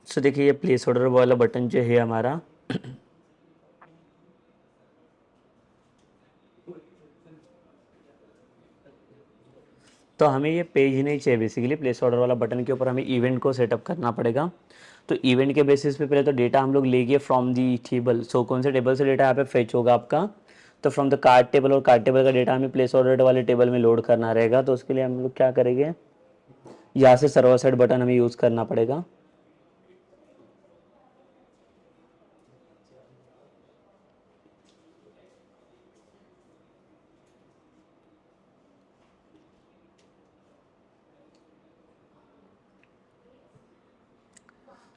Speaker 1: तो देखिए ये प्लेस ऑर्डर वाला बटन जो है हमारा तो हमें ये पेज नहीं चाहिए बेसिकली। प्लेस ऑर्डर वाला बटन के ऊपर हमें इवेंट को सेटअप करना पड़ेगा। तो इवेंट के बेसिस पे पहले तो डेटा हम लोग लेंगे फ्रॉम दी टेबल। सो कौन से टेबल से डेटा यहाँ पे फेच होगा आपका, तो फ्रॉम द कार्ड टेबल, और कार्ड टेबल का डेटा हमें प्लेस ऑर्डर वाले टेबल में लोड करना रहेगा। तो उसके लिए हम लोग क्या करेंगे, यहाँ से सर्वर साइड बटन हमें यूज़ करना पड़ेगा।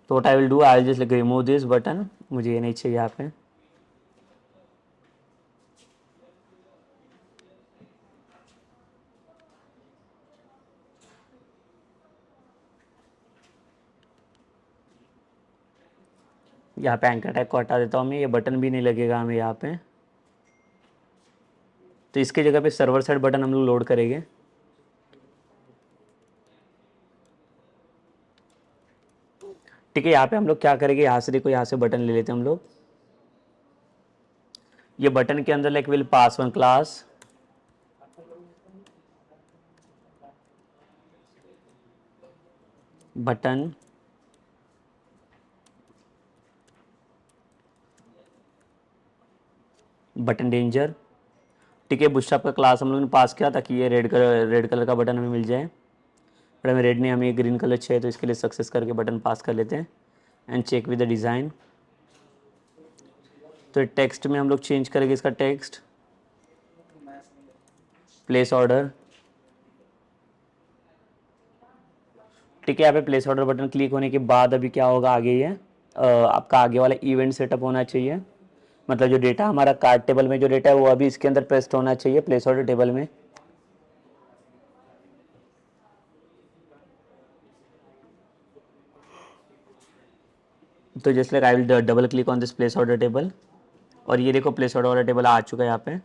Speaker 1: तो what I will do, I will just remove this button, मुझे ये नहीं चाहिए यहाँ पे। यहाँ पे एंकर टैग को हटा देता हूँ मैं, ये बटन भी नहीं लगेगा हमें यहाँ पे। तो इसके जगह पे सर्वर साइड बटन हम लोग लोड करेंगे। ठीक है, यहाँ पे हम लोग क्या करेंगे, यहाँ से देखो, यहाँ से बटन ले लेते हैं हम लोग। ये बटन के अंदर like will pass one class, button button danger. ठीक है, बुटस्ट्रैप का क्लास हम लोगों ने पास किया ताकि ये रेड कलर का बटन हमें मिल जाए, पर हमें रेड नहीं, हमें ग्रीन कलर चाहिए। तो इसके लिए सक्सेस करके बटन पास कर लेते हैं and check with the design. तो टेक्स्ट में हम लोग चेंज करेंगे इसका टेक्स्ट, प्लेस ऑर्डर। ठीक है, यहाँ पे प्लेस ऑर्डर बटन क्लिक होने के बाद अभी क्या होगा आगे, ये आपका आगे वाला इवेंट सेटअप होना चाहिए। मतलब जो डेटा हमारा कार्ड टेबल में जो डेटा है वो अभी इसके अंदर पेस्ट होना चाहिए प्लेस ऑर्डर टेबल में। तो just like I will double click on this place order table, और ये देखो प्लेस ऑर्डर टेबल आ चुका है यहाँ पे।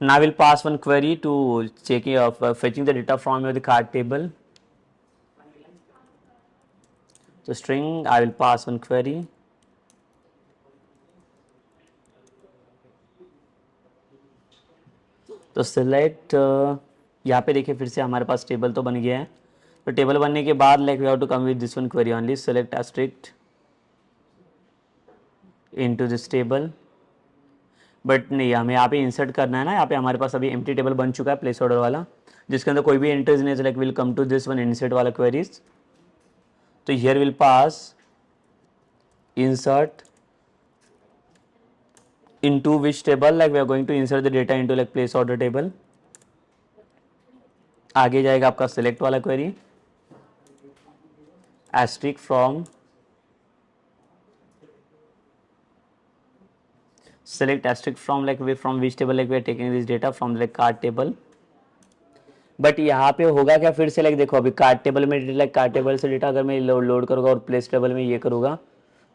Speaker 1: Now we'll pass one query to checking of fetching the data from the card table. So string, I will pass one query. तो select यहाँ पे देखिए फिर से हमारे पास टेबल तो बन गया है। तो टेबल बनने के बाद like we have to come with this one query only, select asterisk into this table। But नहीं, हमें यहाँ पे इंसर्ट करना है ना, यहाँ पे हमारे पास अभी एम्प्टी टेबल बन चुका है प्लेस ऑर्डर वाला, जिसके अंदर कोई भी एंट्रीज नहीं है। Like will come to this one insert वाला क्वेरीज। तो here will pass insert into which table, like we are going to insert the data into like place order table। आगे जाएगा आपका select वाला query, asterisk from, select asterisk from like we from which table, like we are taking this data from like card table। But यहाँ पे होगा क्या फिर से, लाइक देखो अभी कार्ड टेबल में लाइक कार्ड टेबल से डेटा अगर मैं लोड करूँगा और प्लेस टेबल में ये करूँगा,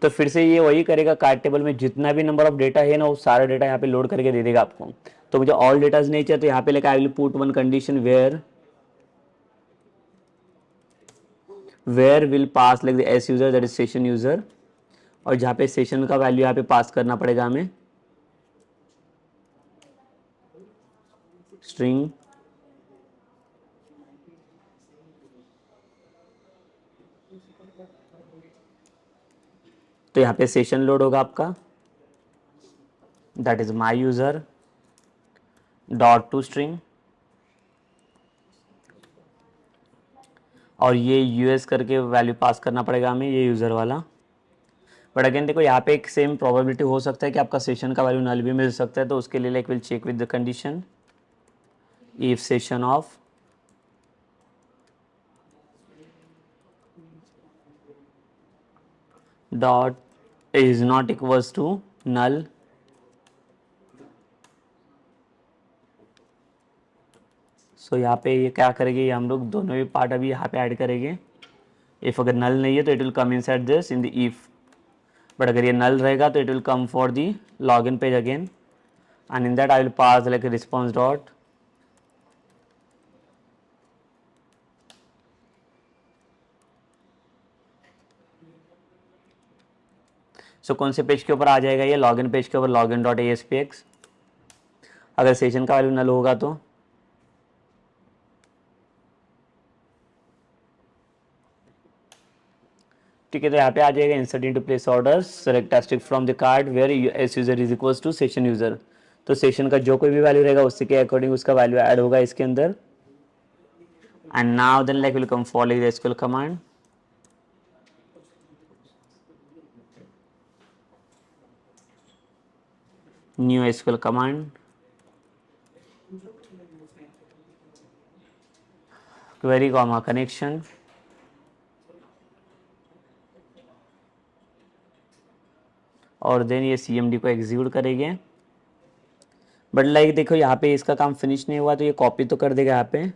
Speaker 1: तो फिर से ये वही करेगा, कार्ड टेबल में जितना भी नंबर ऑफ डेटा है ना वो सारा डेटा यहाँ पे लोड करके दे देगा आपको। तो मुझे ऑल डेटाज नहीं चाहिए, तो यहाँ पे like I will put one condition where will pass like the S user, that is session user. और जहाँ पे सेशन का वैल्यू यहाँ पे पास करना पड़ेगा हमें, स्ट्रिंग। तो यहाँ पे सेशन लोड होगा आपका, that is my user dot to string, और ये यूएस करके वैल्यू पास करना पड़ेगा हमें, ये यूजर वाला। बट अगेन देखो यहाँ पे एक सेम प्रोबेबिलिटी हो सकता है कि आपका सेशन का वैल्यू नल भी मिल सकता है, तो उसके लिए like will check with the condition if session of dot is not equals to null, so यहाँ पे ये क्या करेंगे, ये हम लोग दोनों ही पार्ट अभी यहाँ पे ऐड करेंगे। इफ अगर नल नहीं है तो it will come inside this in the if, but अगर ये नल रहेगा तो it will come for the login page again, and in that I will pass like a response dot सो कौन से पेज के ऊपर आ जाएगा ये, लॉगिन पेज के ऊपर लॉगिन डॉट ASPX। अगर सेशन का वैल्यू नल होगा तो ठीक है, तो यहाँ पे आ जाएगा insert into place order, select asterisk from the card where S user is equals to session user. तो सेशन का जो कोई भी वैल्यू रहेगा उसी के अकॉर्डिंग उसका वैल्यू ऐड होगा इसके अंदर। And now then like will come for like the SQL command, new SQL command, query comma connection, और देन ये CMD को एग्जीक्यूट करेंगे। बट लाइक देखो यहाँ पे इसका काम फिनिश नहीं हुआ तो ये कॉपी तो कर देगा यहाँ पे,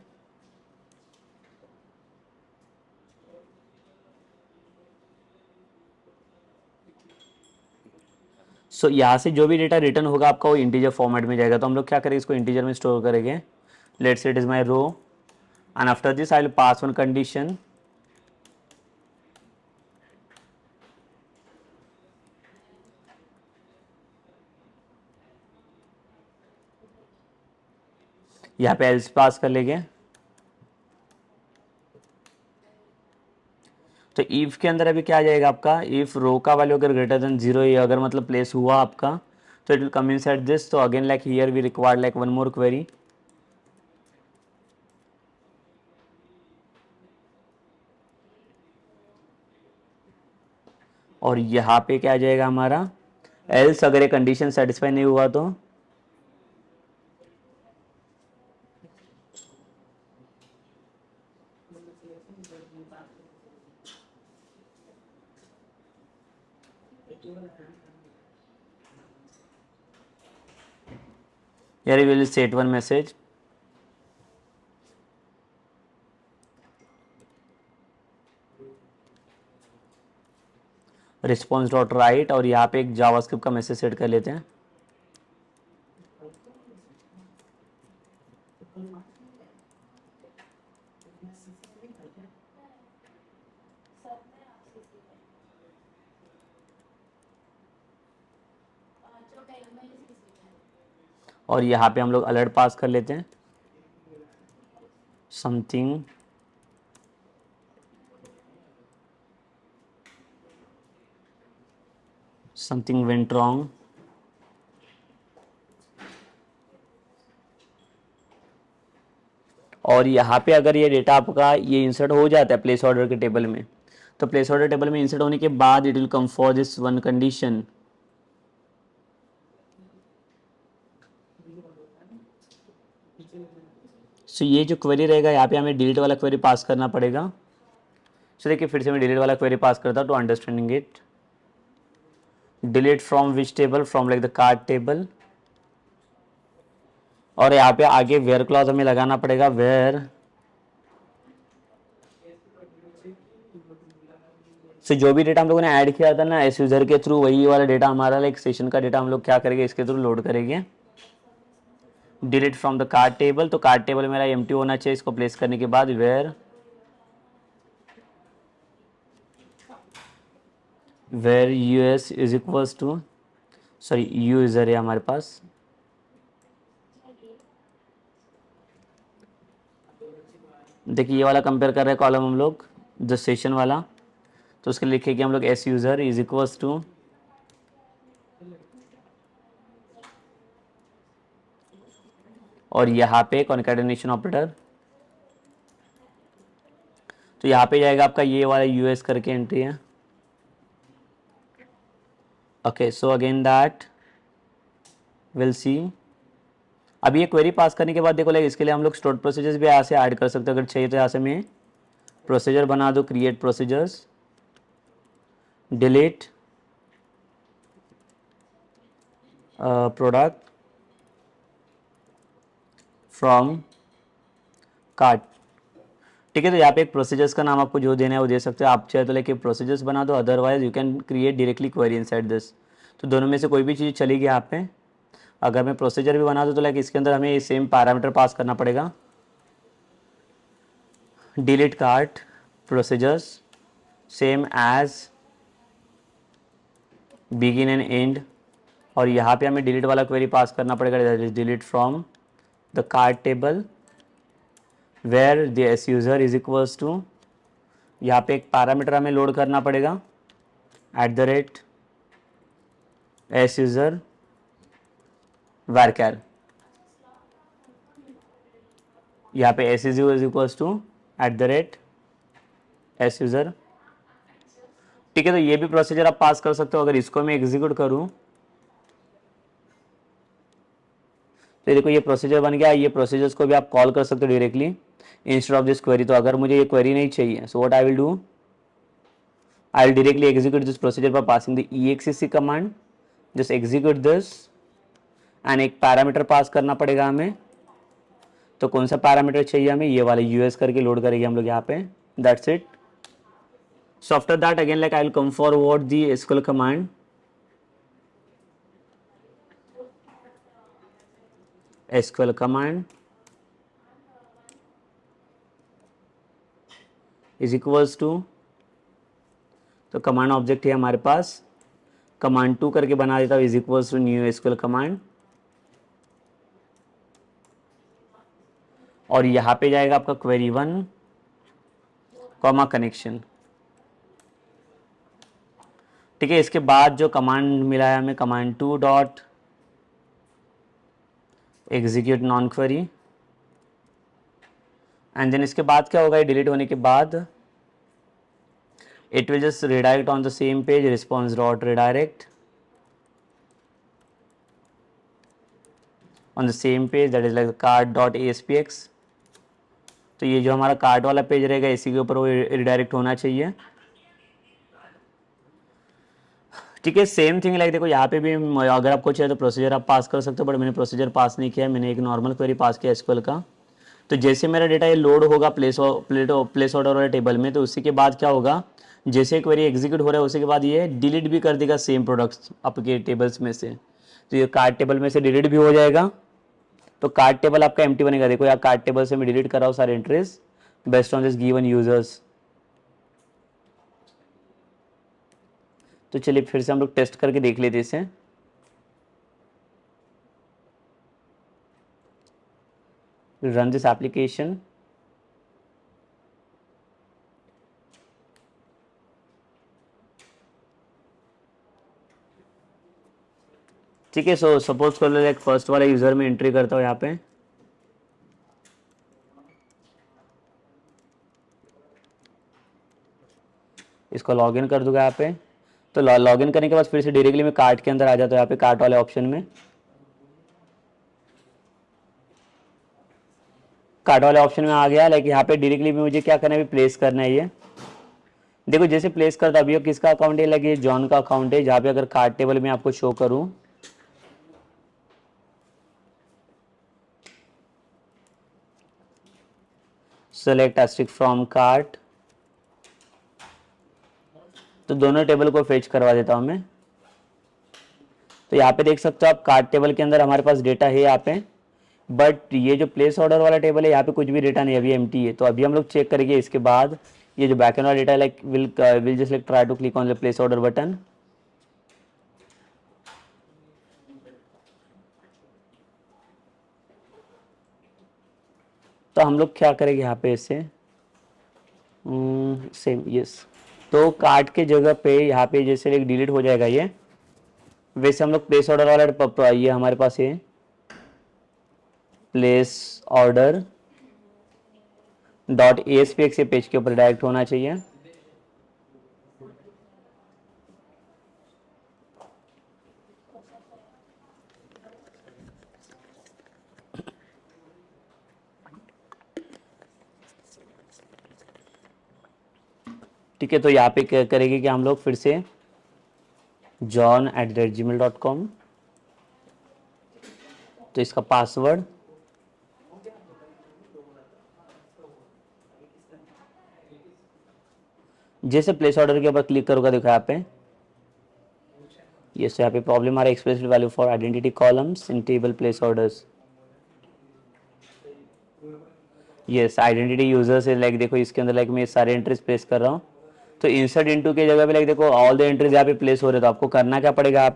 Speaker 1: सो यहाँ से जो भी डेटा रिटर्न होगा आपका वो इंटीजर फॉर्मेट में जाएगा। तो हम लोग क्या करेंगे, इसको इंटीजर में स्टोर करेंगे। Let's say it is my row and after this I will pass one condition यहाँ पे एल्स पास कर लेंगे। तो इफ के अंदर अभी क्या आ जाएगा आपका, इफ रो का वैल्यू अगर ग्रेटर देन 0 है, अगर मतलब प्लेस हुआ आपका, तो it will come inside this. तो again like here we required like one more query, और यहाँ पे क्या आ जाएगा हमारा, एल्स अगर ये कंडीशन सेटिस्फाई नहीं हुआ तो here we will set one message, response dot right, और यहाँ पे एक जावास्क्रिप्ट का मैसेज सेट कर लेते हैं। और यहाँ पे हम लोग अलर्ट पास कर लेते हैं, समथिंग समथिंग वेंट रॉन्ग। और यहाँ पे अगर ये डेटा आपका ये इंसर्ट हो जाता है प्लेस ऑर्डर के टेबल में, तो प्लेस ऑर्डर टेबल में इंसर्ट होने के बाद it will come for this one condition, so ये जो क्वेरी रहेगा यहाँ पे हमें डिलीट वाला क्वेरी पास करना पड़ेगा। सो देखिए फिर से मैं डिलीट वाला क्वेरी पास करता हूँ to understanding it. Delete from which table, from like the card table, और यहाँ पे आगे वेयर क्लॉज हमें लगाना पड़ेगा, वेयर से जो भी डेटा हम लोगों ने ऐड किया था ना एस यूजर के थ्रू, वही वाला डेटा हमारा लाइक सेशन का डेटा हम लोग क्या करेंगे, इसके थ्रू लोड करेंगे। Delete from the card table, तो कार्ड टेबल मेरा एम्प्टी होना चाहिए, इसको प्लेस करने के बाद where US is equals to, sorry user है हमारे पास, देखिए ये वाला कंपेयर कर रहे हैं कॉलम हम लोग द सेशन वाला, तो उसके लिए लिखेंगे हम लोग S user is equals to, और यहाँ पे कॉन्कैटिनेशन ऑपरेटर, तो यहाँ पे जाएगा आपका ये वाला US करके एंट्री है, okay, so again that will see. अब ये क्वेरी पास करने के बाद देखो लाइक इसके लिए हम लोग स्टोर प्रोसीजर्स भी यहाँ से ऐड कर सकते हैं अगर चाहिए तो। यहाँ से मैं प्रोसीजर बना दो, create procedures, delete product from cart. ठीक है, तो यहाँ पे एक प्रोसीजर्स का नाम आपको जो देना है वो दे सकते हो। आप चाहे तो लाइक प्रोसीजर्स बना दो, otherwise you can create directly query inside this. तो दोनों में से कोई भी चीज़ चलेगी यहाँ पे। अगर मैं प्रोसीजर भी बना दूँ तो लाइक इसके अंदर हमें सेम पैरामीटर पास करना पड़ेगा, delete cart procedures same as begin and end. और यहाँ पे हमें डिलीट वाला क्वेरी पास करना पड़ेगा, delete from the cart table where the S user is equals to, यहाँ पे एक पैरामीटर हमें लोड करना पड़ेगा, @ एस यूज़र varchar। यहाँ पे S is equals to @S user. ठीक है, तो ये भी प्रोसीजर आप पास कर सकते हो। अगर इसको मैं एग्जीक्यूट करूँ तो ये देखो ये प्रोसीजर बन गया। ये प्रोसीजर्स को भी आप कॉल कर सकते हो directly instead of this query. तो अगर मुझे ये क्वेरी नहीं चाहिए, so what I will do, I will directly execute this procedure by passing the exec command, just execute this and एक पैरामीटर पास करना पड़ेगा हमें। तो कौन सा पैरामीटर चाहिए हमें, ये वाला यूएस करके लोड करेंगे हम लोग यहाँ पे, that's it. So after that again like I will come forward the SQL command, SQL command is equals to, तो कमांड ऑब्जेक्ट है हमारे पास, कमांड 2 करके बना देता हूँ, is equals to new SQL command. और यहाँ पे जाएगा आपका क्वेरी 1 कॉमा कनेक्शन। ठीक है, इसके बाद जो कमांड मिला है हमें, command 2 dot execute non query. And then इसके बाद क्या होगा, ये डिलीट होने के बाद it will just redirect on the same page, response dot redirect on the same page, that is like cart dot aspx। तो ये जो हमारा कार्ट वाला पेज रहेगा इसी के ऊपर वो रिडायरेक्ट होना चाहिए। ठीक है, सेम थिंग लाइक देखो यहाँ पे भी अगर आपको चाहिए तो प्रोसीजर आप पास कर सकते हो, बट मैंने प्रोसीजर पास नहीं किया है, मैंने एक नॉर्मल क्वेरी पास किया एसक्यूएल का। तो जैसे मेरा डेटा ये लोड होगा प्लेस ऑर्डर वाले टेबल में, तो उसी के बाद क्या होगा, जैसे क्वेरी एग्जीक्यूट हो रहा है उसी के बाद ये डिलीट भी कर देगा सेम प्रोडक्ट्स आपके टेबल्स में से। तो ये कार्ड टेबल में से डिलीट भी हो जाएगा, तो कार्ड टेबल आपका एम्प्टी बनेगा। देखो यहाँ कार्ड टेबल से मैं डिलीट कर रहा हूँ सारे entries based on this given users. तो चलिए फिर से हम लोग टेस्ट करके देख लेते इसे। Run this application. ठीक है, सो सपोज कर लो लाइक फर्स्ट वाला यूजर में एंट्री करता हूँ यहाँ पे, इसको लॉगिन कर दूंगा यहाँ पे। तो लॉगिन करने के बाद फिर से डायरेक्टली मैं कार्ट के अंदर आ जाता हूँ, यहाँ पे कार्ट वाले ऑप्शन में। कार्ट वाले ऑप्शन में आ गया, लाइक यहाँ पे डायरेक्टली भी मुझे क्या करना है, प्लेस करना है ये। देखो जैसे प्लेस करता अभी किसका अकाउंट है, लाइक ये जॉन का अकाउंट है, जहाँ पे अगर कार्ट टेबल में आपको शो करूँ, सेलेक्ट एस्ट्रिक फ्रॉम कार्ट, तो दोनों टेबल को फेच करवा देता हूँ मैं। तो यहाँ पे देख सकते हो आप कार्ट टेबल के अंदर हमारे पास डेटा है यहाँ पे, बट ये जो प्लेस ऑर्डर वाला टेबल है यहाँ पे कुछ भी डेटा नहीं, अभी एम्प्टी है। तो अभी हम लोग चेक करेंगे इसके बाद ये जो बैकएंड वाला डेटा है, like will just like try to click on the place order button. तो हम लोग क्या करेंगे यहाँ पे इसे सेम यस, तो कार्ट के जगह पे यहाँ पे जैसे एक डिलीट हो जाएगा ये, वैसे हम लोग प्लेस ऑर्डर वाला ये हमारे पास है प्लेस ऑर्डर डॉट ASPX ये पेज के ऊपर डायरेक्ट होना चाहिए। ठीक है, तो यहाँ पे क्या करेंगे कि हम लोग फिर से john@gmail.com, तो इसका पासवर्ड जैसे प्लेस ऑर्डर के ऊपर क्लिक करूंगा, देखो यहाँ पे ये यहाँ पे प्रॉब्लम आ रहा है, expressed value for identity columns in table place orders. Yes, identity user से लाइक देखो इसके अंदर लाइक मैं सारे एंट्रीज प्लेस कर रहा हूँ, तो इंसर्ट इनटू के जगह पे लाइक देखो ऑल द एंट्रीज यहाँ पे प्लेस हो रहे, तो आपको करना क्या पड़ेगा,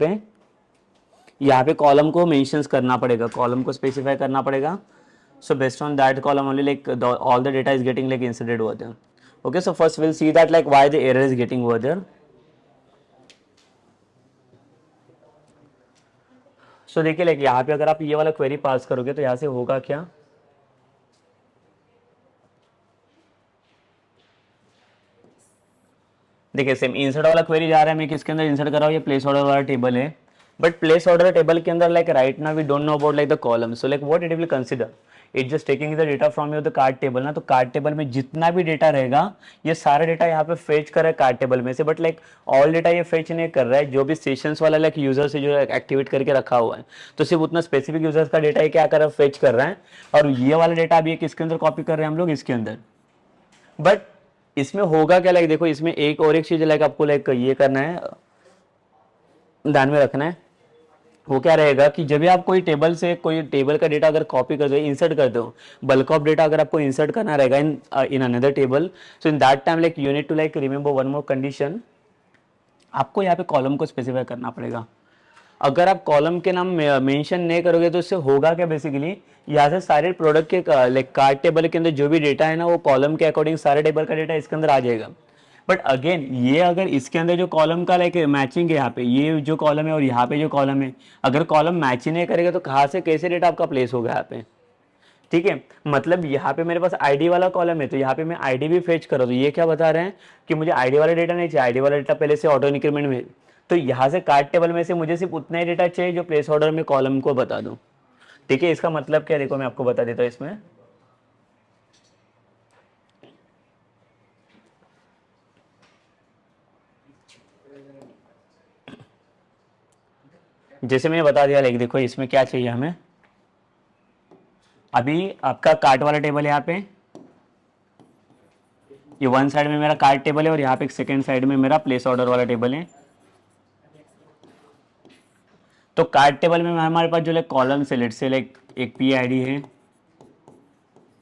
Speaker 1: यहाँ पे कॉलम को मेंशंस करना पड़ेगा, कॉलम को स्पेसिफाई करना पड़ेगा। So based on that column only like all the data is getting like inserted over there. Okay, so first we'll see that like why the error is getting over there. So देखिए like यहाँ पे अगर आप ये वाला query पास करोगे तो यहाँ से होगा क्या, देखिए सेम इंसर्ट वाला क्वेरी जा रहा है, मैं किसके अंदर इंसर्ट कर रहा हूँ, ये प्लेस ऑर्डर वाला टेबल है, बट प्लेस ऑर्डर टेबल के अंदर like right now we don't know about like the column, so like what it will consider, it just taking the data from your the card table ना, तो card table में जितना भी data रहेगा ये सारा डेटा यहाँ पे फेच कर रहा है कार्ड टेबल में से, बट लाइक ऑल डेटा ये फेच नहीं कर रहा है, जो भी सेशंस वाला लाइक यूजर से जो एक्टिवेट करके रखा हुआ है, तो सिर्फ उतना स्पेसिफिक यूजर्स का डेटा ये क्या कर रहा है, फेच कर रहा है, और ये वाला डेटा अभी किसके अंदर कॉपी कर रहे हैं हम लोग, इसके अंदर। बट इसमें होगा क्या, लाइक देखो इसमें एक और एक चीज लाइक आपको लाइक ये करना है, ध्यान में रखना है, वो क्या रहेगा कि जब भी आप कोई टेबल से कोई टेबल का डेटा अगर कॉपी कर दो, इंसर्ट कर दो, बल्क ऑफ डेटा अगर आपको इंसर्ट करना रहेगा in another table, so in that time like you need to like remember one more condition, आपको यहाँ पे कॉलम को स्पेसिफाई करना पड़ेगा। अगर आप कॉलम के नाम मेंशन नहीं करोगे तो इससे होगा क्या, बेसिकली यहाँ से सारे प्रोडक्ट के लाइक कार्ड टेबल के अंदर जो भी डेटा है ना, वो कॉलम के अकॉर्डिंग सारे टेबल का डेटा इसके अंदर आ जाएगा। बट अगेन ये अगर इसके अंदर जो कॉलम का लाइक मैचिंग है, यहाँ पे ये जो कॉलम है और यहाँ पे जो कॉलम है, अगर कॉलम मैच ही नहीं करेगा तो कहाँ से कैसे डेटा आपका प्लेस होगा यहाँ पे, ठीक है। मतलब यहाँ पे मेरे पास आईडी वाला कॉलम है, तो यहाँ पे मैं आईडी भी फेच कर रहा हूँ, तो ये क्या बता रहे हैं कि मुझे आईडी वाला डेटा नहीं चाहिए, आईडी वाला डेटा पहले से ऑटो इंक्रीमेंट में, तो यहाँ से कार्ड टेबल में से मुझे सिर्फ उतना ही डेटा चाहिए जो प्लेस ऑर्डर में कॉलम को बता दूँ, ठीक है। इसका मतलब क्या, देखो मैं आपको बता देता हूँ इसमें, जैसे मैंने बता दिया लाइक देखो इसमें क्या चाहिए हमें, अभी आपका कार्ट वाला टेबल है, यहाँ पे ये वन साइड में मेरा कार्ट टेबल है और यहाँ पे एक सेकेंड साइड में मेरा प्लेस ऑर्डर वाला टेबल है। तो कार्ट टेबल में हमारे पास जो लाइक कॉलम से लेट से लाइक एक पी आई डी है,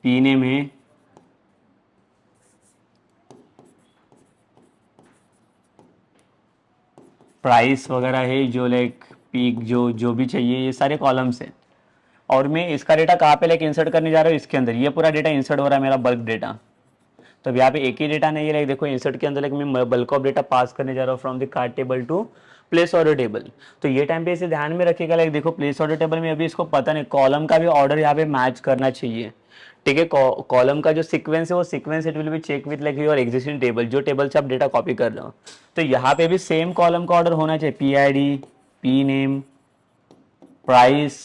Speaker 1: पी नेम है, प्राइस वगैरह है, जो लाइक पीक जो जो भी चाहिए, ये सारे कॉलम्स हैं। और मैं इसका डेटा कहाँ पे लाइक इंसर्ट करने जा रहा हूँ, इसके अंदर ये पूरा डेटा इंसर्ट हो रहा है मेरा बल्क डेटा। तो अब यहाँ पे एक ही डेटा नहीं है, लाइक देखो इंसर्ट के अंदर लाइक मैं बल्क ऑफ डेटा पास करने जा रहा हूँ from the card table to place order table. तो ये टाइम पे इसे ध्यान में रखिएगा, लाइक देखो प्लेस ऑर्डर टेबल में अभी इसको पता नहीं, कॉलम का भी ऑर्डर यहाँ पे मैच करना चाहिए, ठीक है। कॉलम का जो सीक्वेंस है वो sequence it will be check with like your existing table, जो टेबल से आप डेटा कॉपी कर रहे हो, तो यहाँ पे भी सेम कॉलम का ऑर्डर होना चाहिए, P I D, P name, price,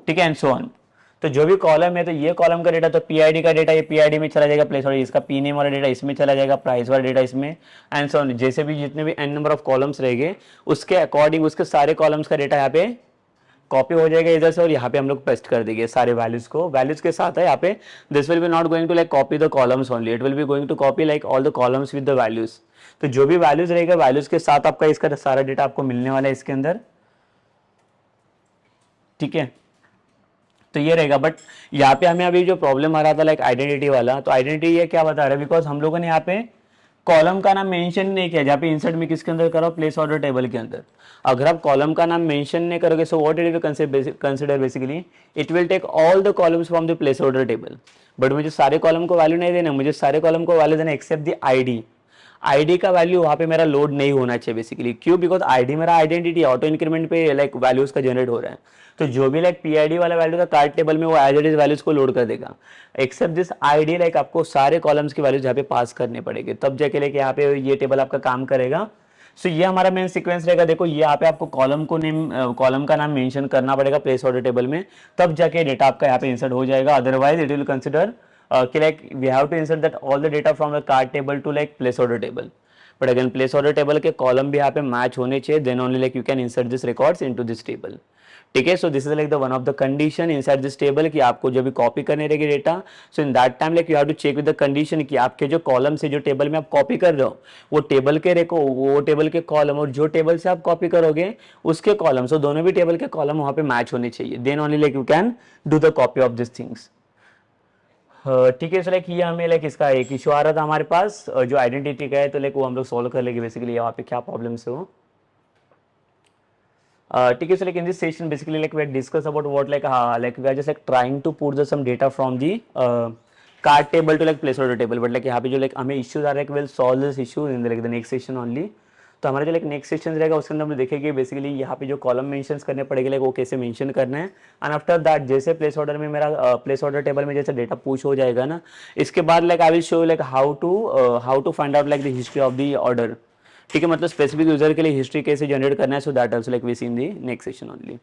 Speaker 1: ठीक है, एंड सो ऑन। तो जो भी कॉलम है, तो ये कॉलम का डेटा, तो पीआईडी का डेटा ये पीआईडी में चला जाएगा प्लेस ऑर्डर, इसका पी नेम वाला डेटा इसमें चला जाएगा, प्राइस वाला डेटा इसमें, एंड सो ऑन। जैसे भी जितने भी एन नंबर ऑफ कॉलम्स रहेंगे उसके अकॉर्डिंग उसके सारे कॉलम्स का डेटा यहाँ पे कॉपी हो जाएगा इधर से, और यहाँ पे हम लोग पेस्ट कर देंगे सारे वैल्यूज को, वैल्यूज के साथ है यहाँ पे। This will be not going to like copy the columns only, it will be going to copy like all the columns with the values. तो जो भी वैल्यूज रहेगा वैल्यूज के साथ आपका इसका सारा डेटा आपको मिलने वाला है इसके अंदर, ठीक है। तो ये रहेगा, बट यहाँ पे हमें अभी जो प्रॉब्लम आ रहा था लाइक आइडेंटिटी वाला, तो आइडेंटिटी ये क्या बता रहा है, बिकॉज हम लोगों ने यहाँ पे कॉलम का नाम मेंशन नहीं किया, जहाँ पे इंसर्ट में किसके अंदर करो, प्लेस ऑर्डर टेबल के अंदर। अगर आप कॉलम का नाम मेंशन नहीं करोगे, so what it will consider basically, it will take all the columns from the place order table. But मुझे सारे कॉलम को वैल्यू नहीं देना, मुझे सारे कॉलम को वैल्यू देना एक्सेप्ट द आईडी। आईडी का वैल्यू वहाँ पे मेरा लोड नहीं होना चाहिए बेसिकली, क्यों, बिकॉज आईडी मेरा आइडेंटिटी ऑटो इंक्रीमेंट पे लाइक वैल्यूज का जनरेट हो रहा है, तो जो भी लाइक पीआईडी वाला वैल्यू था कार्ड टेबल में वो एज इट इज वैल्यूज को लोड कर देगा, एक्सेप्ट दिस आईडी लाइक आपको सारे कॉलम्स की वैल्यूज यहाँ पे पास करने पड़ेंगे, तब जाके लेके यहाँ पे ये टेबल आपका काम करेगा। सो ये हमारा मेन सीक्वेंस रहेगा। देखो ये यहाँ पे आपको कॉलम का नाम मेंशन करना पड़ेगा प्लेस ऑर्डर टेबल में, तब जाके डेटा आपका यहाँ पे इंसर्ट हो जाएगा, अदरवाइज इट विल कंसिडर कि like we have to insert that all the data from the card table to like place order table. But again place order table के column भी यहाँ पे match होने चाहिए, then only like you can insert this records into this table. ठीक है, so this is like the one of the condition inside this table कि आपको जब भी कॉपी करने रहेगी data, so in that time like you have to check with the condition कि आपके जो कॉलम से जो टेबल में आप कॉपी कर रहे हो वो टेबल के रेको, वो टेबल के कॉलम और जो टेबल से आप कॉपी करोगे उसके कॉलम, सो दोनों भी टेबल के कॉलम वहाँ पे मैच होने चाहिए, then only like you can do the copy of this things. ठीक है, सो लाइक ये हमें लाइक इसका एक इशू आ रहा था हमारे पास जो आइडेंटिटी का है, तो लाइक वो हम लोग सॉल्व कर लेंगे बेसिकली यहाँ पे क्या प्रॉब्लम है वो। ठीक है, so like in this session basically like we had discussed about what like we are just like trying to put the some data from the card table to like place order table, but like यहाँ पे जो like हमें issues आ रहा है कि we'll solve this issue in the like the next session only। तो हमारा जो like next section रहेगा उसके अंदर हम देखेंगे बेसिकली यहाँ पे जो कॉलम मेंशंस करने पड़ेंगे like वो कैसे मेंशन करना है, एंड आफ्टर दैट जैसे प्लेस ऑर्डर में मेरा प्लेस ऑर्डर टेबल में जैसे डेटा पुश हो जाएगा ना, इसके बाद like I will show like how to find out like the history of the order. ठीक है, मतलब स्पेसिफिक यूजर के लिए हिस्ट्री कैसे जनरेट करना है, so that also like we see in the next session only.